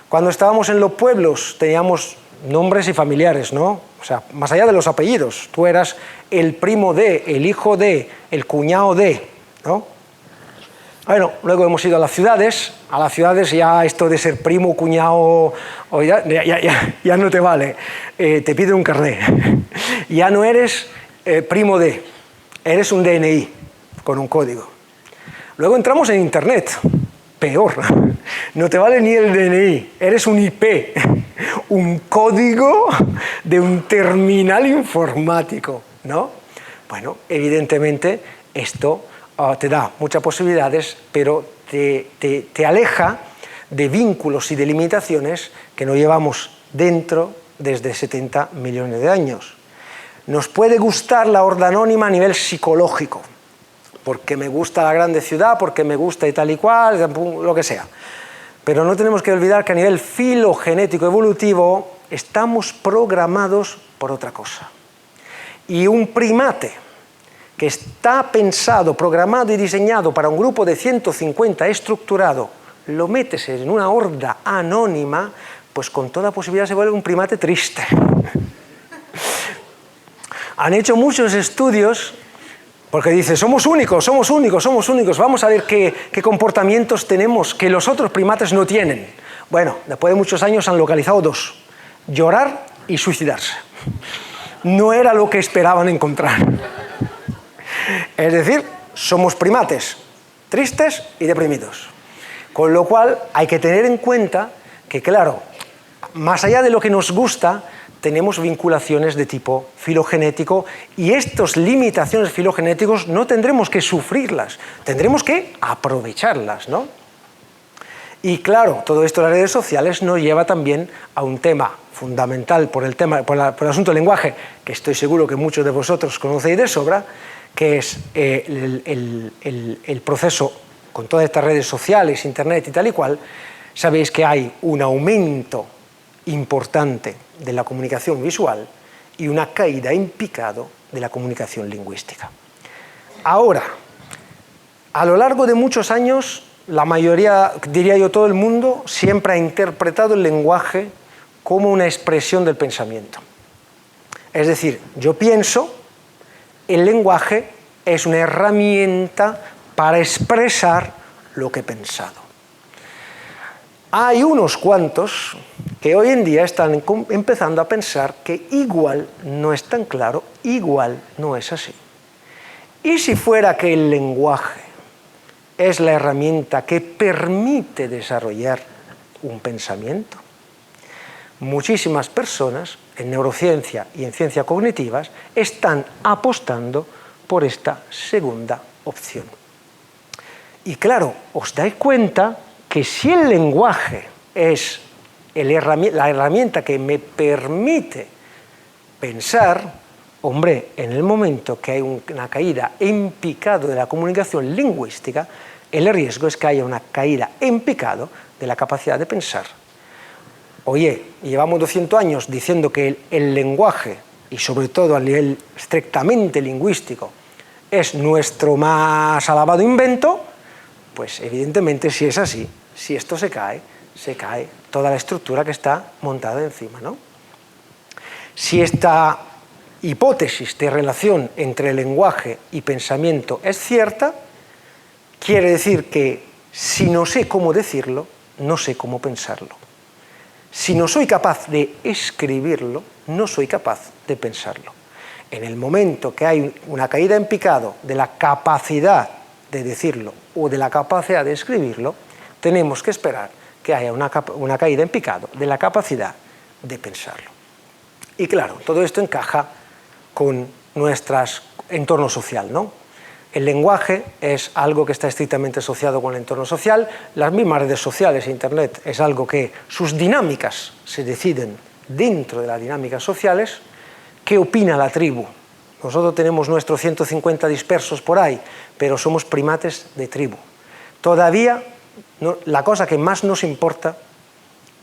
Cuando estábamos en los pueblos teníamos nombres y familiares, ¿no? O sea, más allá de los apellidos, tú eras el primo de, el hijo de, el cuñado de, ¿no? Bueno, luego hemos ido a las ciudades ya esto de ser primo, cuñado, ya no te vale, te pide un carnet, ya no eres primo de, eres un DNI con un código. Luego entramos en Internet, peor, no te vale ni el DNI, eres un IP, un código de un terminal informático, ¿no? Bueno, evidentemente esto te da muchas posibilidades, pero te aleja de vínculos y de limitaciones que no llevamos dentro desde 70 millones de años. Nos puede gustar la horda anónima a nivel psicológico, porque me gusta la grande ciudad, porque me gusta y tal y cual, lo que sea. Pero no tenemos que olvidar que a nivel filogenético evolutivo estamos programados por otra cosa. Y un primate que está pensado, programado y diseñado para un grupo de 150 estructurado, lo metes en una horda anónima, pues con toda posibilidad se vuelve un primate triste. Han hecho muchos estudios porque dice, somos únicos, vamos a ver qué comportamientos tenemos que los otros primates no tienen. Bueno, después de muchos años han localizado dos, llorar y suicidarse. No era lo que esperaban encontrar. Es decir, somos primates tristes y deprimidos. Con lo cual hay que tener en cuenta que, claro, más allá de lo que nos gusta, tenemos vinculaciones de tipo filogenético y estas limitaciones filogenéticas no tendremos que sufrirlas, tendremos que aprovecharlas, ¿no? Y claro, todo esto de las redes sociales nos lleva también a un tema fundamental por el asunto del lenguaje, que estoy seguro que muchos de vosotros conocéis de sobra, que es el proceso con todas estas redes sociales, internet y tal y cual. Sabéis que hay un aumento importante de la comunicación visual y una caída en picado de la comunicación lingüística. Ahora, a lo largo de muchos años, la mayoría, diría yo todo el mundo, siempre ha interpretado el lenguaje como una expresión del pensamiento. Es decir, yo pienso, el lenguaje es una herramienta para expresar lo que he pensado. Hay unos cuantos que hoy en día están empezando a pensar que igual no es tan claro, igual no es así. Y si fuera que el lenguaje es la herramienta que permite desarrollar un pensamiento, muchísimas personas en neurociencia y en ciencias cognitivas están apostando por esta segunda opción. Y claro, os dais cuenta que si el lenguaje es la herramienta que me permite pensar, hombre, en el momento que hay una caída en picado de la comunicación lingüística, el riesgo es que haya una caída en picado de la capacidad de pensar. Oye, llevamos 200 años diciendo que el lenguaje, y sobre todo a nivel estrictamente lingüístico, es nuestro más alabado invento, pues evidentemente si es así, si esto se cae toda la estructura que está montada encima, ¿no? Si esta hipótesis de relación entre lenguaje y pensamiento es cierta, quiere decir que si no sé cómo decirlo, no sé cómo pensarlo. Si no soy capaz de escribirlo, no soy capaz de pensarlo. En el momento que hay una caída en picado de la capacidad de decirlo o de la capacidad de escribirlo, tenemos que esperar que haya una caída en picado de la capacidad de pensarlo. Y claro, todo esto encaja con nuestro entorno social, ¿no? El lenguaje es algo que está estrictamente asociado con el entorno social. Las mismas redes sociales e Internet es algo que sus dinámicas se deciden dentro de las dinámicas sociales. ¿Qué opina la tribu? Nosotros tenemos nuestros 150 dispersos por ahí, pero somos primates de tribu. Todavía la cosa que más nos importa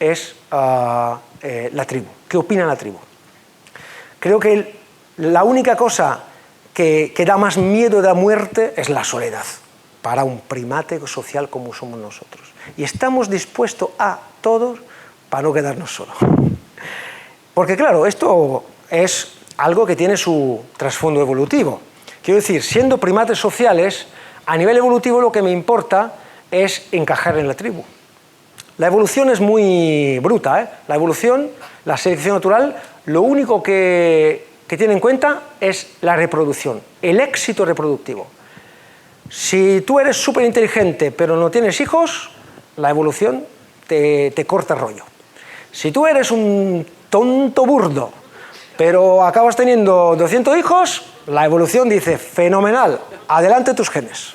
es la tribu. ¿Qué opina la tribu? Creo que la única cosa que da más miedo de la muerte es la soledad para un primate social como somos nosotros. Y estamos dispuestos a todos para no quedarnos solos. Porque claro, esto es algo que tiene su trasfondo evolutivo. Quiero decir, siendo primates sociales, a nivel evolutivo lo que me importa es encajar en la tribu. La evolución es muy bruta, ¿eh? La evolución, la selección natural, lo único que tiene en cuenta es la reproducción, el éxito reproductivo. Si tú eres súper inteligente pero no tienes hijos, la evolución te corta el rollo. Si tú eres un tonto burdo pero acabas teniendo 200 hijos, la evolución dice, fenomenal, adelante tus genes.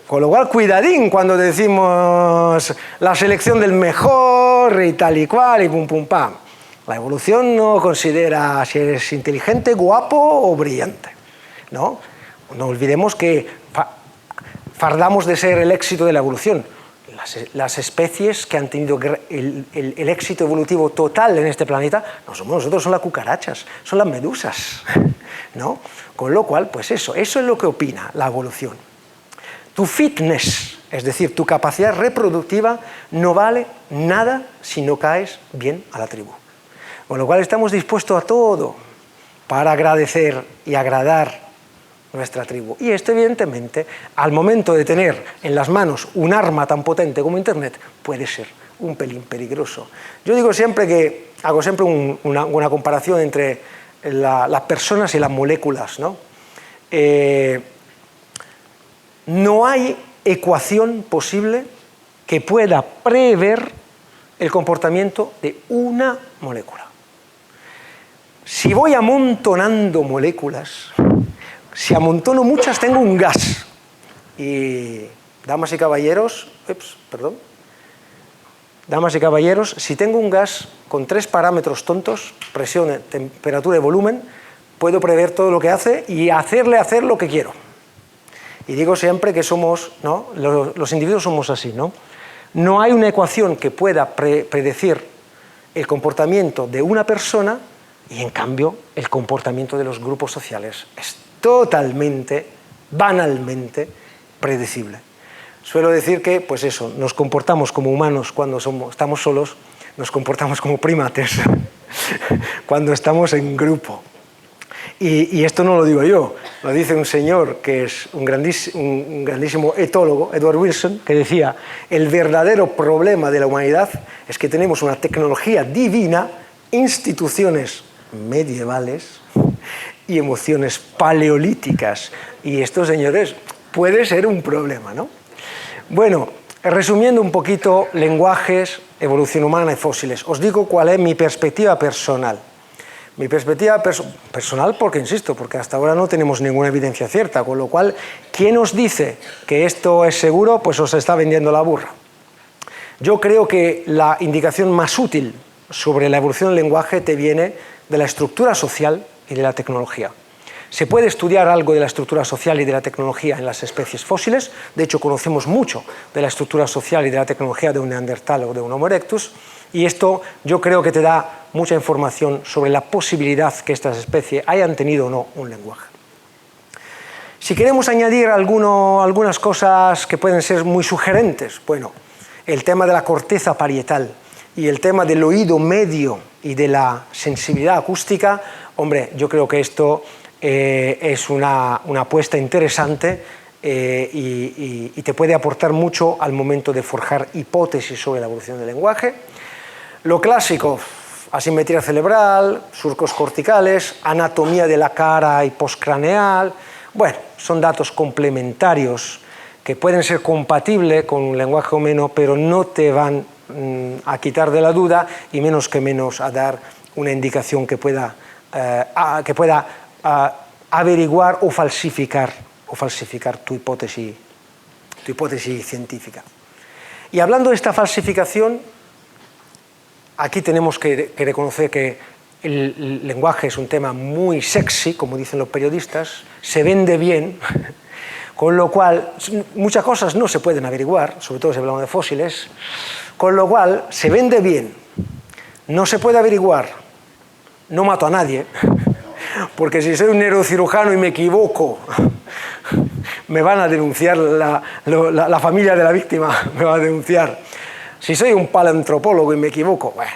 Con lo cual, cuidadín cuando decimos la selección del mejor y tal y cual y pum pum pam. La evolución no considera si eres inteligente, guapo o brillante, ¿no? No olvidemos que fardamos de ser el éxito de la evolución. Las especies que han tenido el éxito evolutivo total en este planeta no somos nosotros, son las cucarachas, son las medusas, ¿no? Con lo cual, pues eso es lo que opina la evolución. Tu fitness, es decir, tu capacidad reproductiva, no vale nada si no caes bien a la tribu. Con lo cual estamos dispuestos a todo para agradecer y agradar nuestra tribu. Y esto, evidentemente, al momento de tener en las manos un arma tan potente como Internet, puede ser un pelín peligroso. Yo digo siempre que, hago siempre una comparación entre las personas y las moléculas, ¿no? No hay ecuación posible que pueda prever el comportamiento de una molécula. Si voy amontonando moléculas, si amontono muchas tengo un gas y damas y caballeros, damas y caballeros, si tengo un gas con 3 parámetros tontos, presión, temperatura y volumen, puedo prever todo lo que hace y hacerle hacer lo que quiero. Y digo siempre que somos, ¿no? Los individuos somos así, ¿no? No hay una ecuación que pueda predecir el comportamiento de una persona y, en cambio, el comportamiento de los grupos sociales es totalmente, banalmente predecible. Suelo decir que, pues eso, nos comportamos como humanos cuando estamos solos, nos comportamos como primates cuando estamos en grupo. Y esto no lo digo yo, lo dice un señor que es un grandísimo etólogo, Edward Wilson, que decía: el verdadero problema de la humanidad es que tenemos una tecnología divina, instituciones medievales y emociones paleolíticas. Y esto, señores, puede ser un problema, ¿no? Bueno, resumiendo un poquito, lenguajes, evolución humana y fósiles, os digo cuál es mi perspectiva personal. Mi perspectiva personal porque, insisto, porque hasta ahora no tenemos ninguna evidencia cierta, con lo cual, ¿quién os dice que esto es seguro? Pues os está vendiendo la burra. Yo creo que la indicación más útil sobre la evolución del lenguaje te viene de la estructura social y de la tecnología. Se puede estudiar algo de la estructura social y de la tecnología en las especies fósiles, de hecho conocemos mucho de la estructura social y de la tecnología de un neandertal o de un Homo erectus, y esto yo creo que te da mucha información sobre la posibilidad que estas especies hayan tenido o no un lenguaje. Si queremos añadir algunas cosas que pueden ser muy sugerentes, bueno, el tema de la corteza parietal y el tema del oído medio y de la sensibilidad acústica, hombre, yo creo que esto es una apuesta interesante y te puede aportar mucho al momento de forjar hipótesis sobre la evolución del lenguaje. Lo clásico, asimetría cerebral, surcos corticales, anatomía de la cara y postcraneal, bueno, son datos complementarios que pueden ser compatibles con un lenguaje humano, pero no te van a quitar de la duda y menos a dar una indicación que pueda averiguar o falsificar tu hipótesis científica. Y hablando de esta falsificación, aquí tenemos que reconocer que el lenguaje es un tema muy sexy, como dicen los periodistas, se vende bien, con lo cual muchas cosas no se pueden averiguar, sobre todo si hablamos de fósiles, con lo cual se vende bien, no se puede averiguar, no mato a nadie, porque si soy un neurocirujano y me equivoco, me van a denunciar, la familia de la víctima me va a denunciar. Si soy un paleoantropólogo y me equivoco, bueno,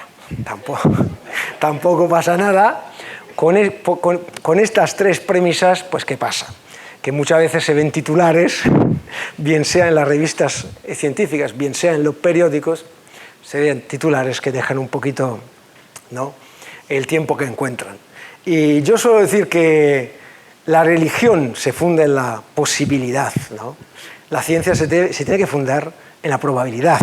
tampoco pasa nada. Con estas 3 premisas, pues ¿qué pasa? Que muchas veces se ven titulares, bien sea en las revistas científicas, bien sea en los periódicos, se ven titulares que dejan un poquito, ¿no?, el tiempo que encuentran. Y yo suelo decir que la religión se funda en la posibilidad, ¿no? La ciencia se tiene que fundar en la probabilidad.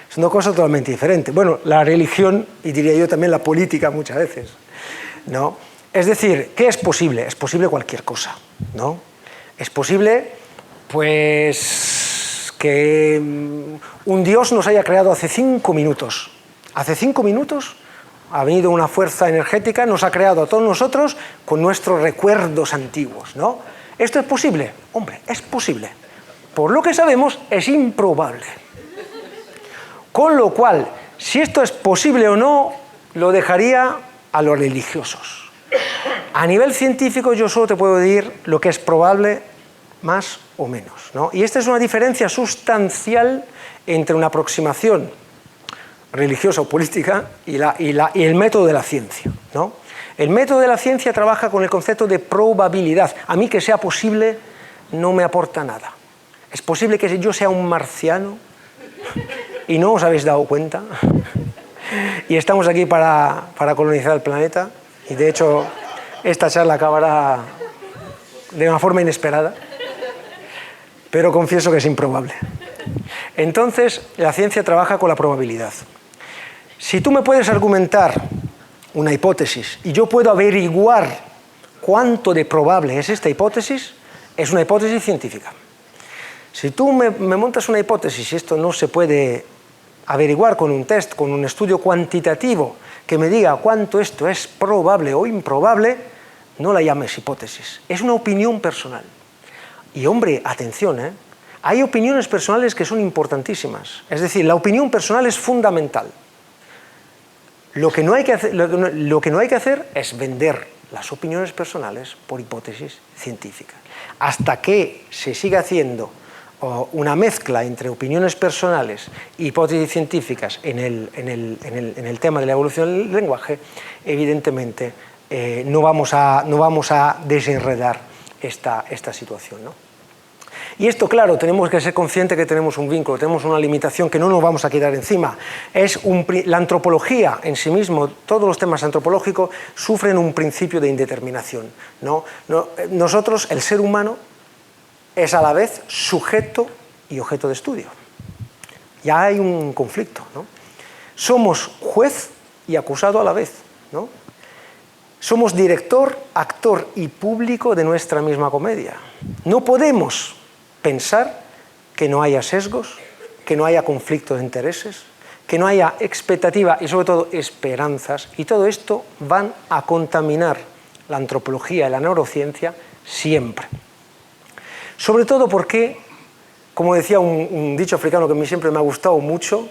Son 2 cosas totalmente diferentes. Bueno, la religión, y diría yo también la política muchas veces, ¿no? Es decir, ¿qué es posible? Es posible cualquier cosa, ¿no? Es posible, pues, que un Dios nos haya creado hace 5 minutos. Hace 5 minutos ha venido una fuerza energética, nos ha creado a todos nosotros con nuestros recuerdos antiguos, ¿no? ¿Esto es posible? Hombre, es posible. Por lo que sabemos, es improbable. Con lo cual, si esto es posible o no, lo dejaría a los religiosos. A nivel científico, yo solo te puedo decir lo que es probable, más o menos, ¿no? Y esta es una diferencia sustancial entre una aproximación religiosa o política y el método de la ciencia, ¿no? El método de la ciencia trabaja con el concepto de probabilidad. A mí que sea posible no me aporta nada. Es posible que yo sea un marciano y no os habéis dado cuenta y estamos aquí para colonizar el planeta y de hecho esta charla acabará de una forma inesperada, pero confieso que es improbable. Entonces la ciencia trabaja con la probabilidad. Si tú me puedes argumentar una hipótesis y yo puedo averiguar cuánto de probable es esta hipótesis, es una hipótesis científica. Si tú me montas una hipótesis y esto no se puede averiguar con un test, con un estudio cuantitativo que me diga cuánto esto es probable o improbable, no la llames hipótesis. Es una opinión personal. Y hombre, atención, hay opiniones personales que son importantísimas. Es decir, la opinión personal es fundamental. Lo que no hay que hacer es vender las opiniones personales por hipótesis científicas. Hasta que se siga haciendo una mezcla entre opiniones personales e hipótesis científicas en el tema de la evolución del lenguaje, evidentemente no vamos a desenredar esta situación, ¿no? Y esto, claro, tenemos que ser conscientes que tenemos un vínculo, tenemos una limitación que no nos vamos a quitar encima. La antropología en sí mismo, todos los temas antropológicos sufren un principio de indeterminación, ¿no? Nosotros, el ser humano, es a la vez sujeto y objeto de estudio. Ya hay un conflicto, ¿no? Somos juez y acusado a la vez, ¿no? Somos director, actor y público de nuestra misma comedia. No podemos pensar que no haya sesgos, que no haya conflictos de intereses, que no haya expectativa y sobre todo esperanzas, y todo esto van a contaminar la antropología y la neurociencia siempre. Sobre todo porque, como decía un dicho africano que a mí siempre me ha gustado mucho,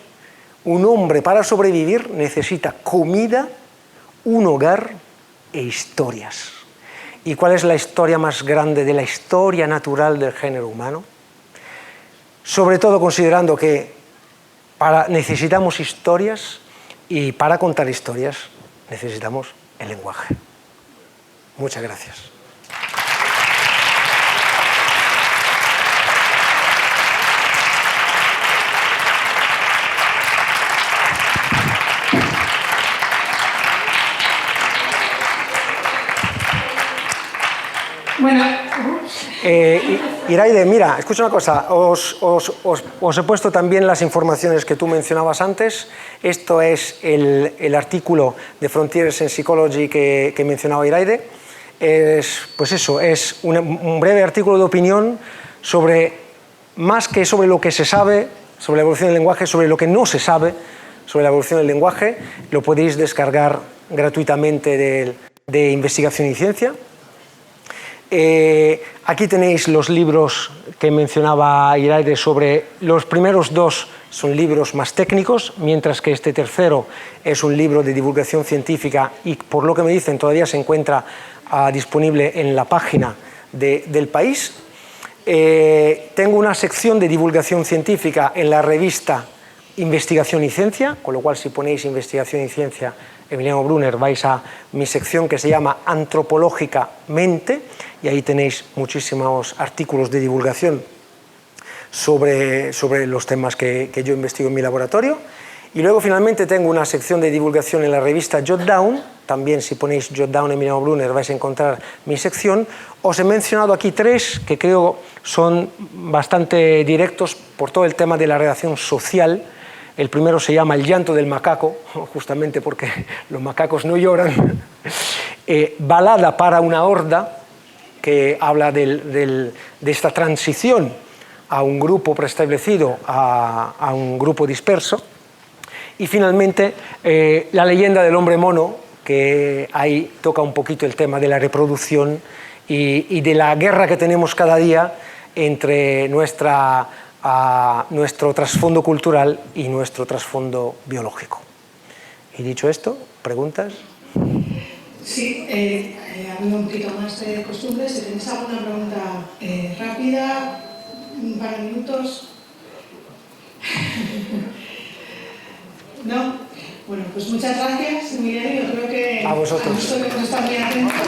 un hombre para sobrevivir necesita comida, un hogar e historias. ¿Y cuál es la historia más grande de la historia natural del género humano? Sobre todo considerando que necesitamos historias, y para contar historias necesitamos el lenguaje. Muchas gracias. Bueno, Iraide, mira, escucha una cosa, os he puesto también las informaciones que tú mencionabas antes. Esto es el artículo de Frontiers in Psychology que mencionaba Iraide. Pues eso, es un breve artículo de opinión sobre, más que sobre lo que se sabe, sobre la evolución del lenguaje, sobre lo que no se sabe sobre la evolución del lenguaje. Lo podéis descargar gratuitamente de Investigación y Ciencia. Aquí tenéis los libros que mencionaba Iraide. Sobre los primeros dos son libros más técnicos, mientras que este tercero es un libro de divulgación científica y, por lo que me dicen, todavía se encuentra disponible en la página del País. Tengo una sección de divulgación científica en la revista Investigación y Ciencia, con lo cual si ponéis Investigación y Ciencia Emiliano Brunner vais a mi sección que se llama Antropológicamente, y ahí tenéis muchísimos artículos de divulgación sobre los temas que yo investigo en mi laboratorio. Y luego finalmente tengo una sección de divulgación en la revista Jotdown. También si ponéis Jotdown Emiliano Brunner vais a encontrar mi sección. Os he mencionado aquí tres que creo son bastante directos por todo el tema de la redacción social. El primero se llama El llanto del macaco, justamente porque los macacos no lloran. Balada para una horda, que habla de esta transición a un grupo preestablecido a un grupo disperso. Y finalmente, La leyenda del hombre mono, que ahí toca un poquito el tema de la reproducción y de la guerra que tenemos cada día entre nuestro trasfondo cultural y nuestro trasfondo biológico. Y dicho esto, ¿preguntas? Sí, habiendo un poquito más de costumbres, si tenéis alguna pregunta rápida, un par de minutos. ¿No? Bueno, pues muchas gracias, Emiliano. Yo creo que a vosotros. A nosotros que no están bien atentos.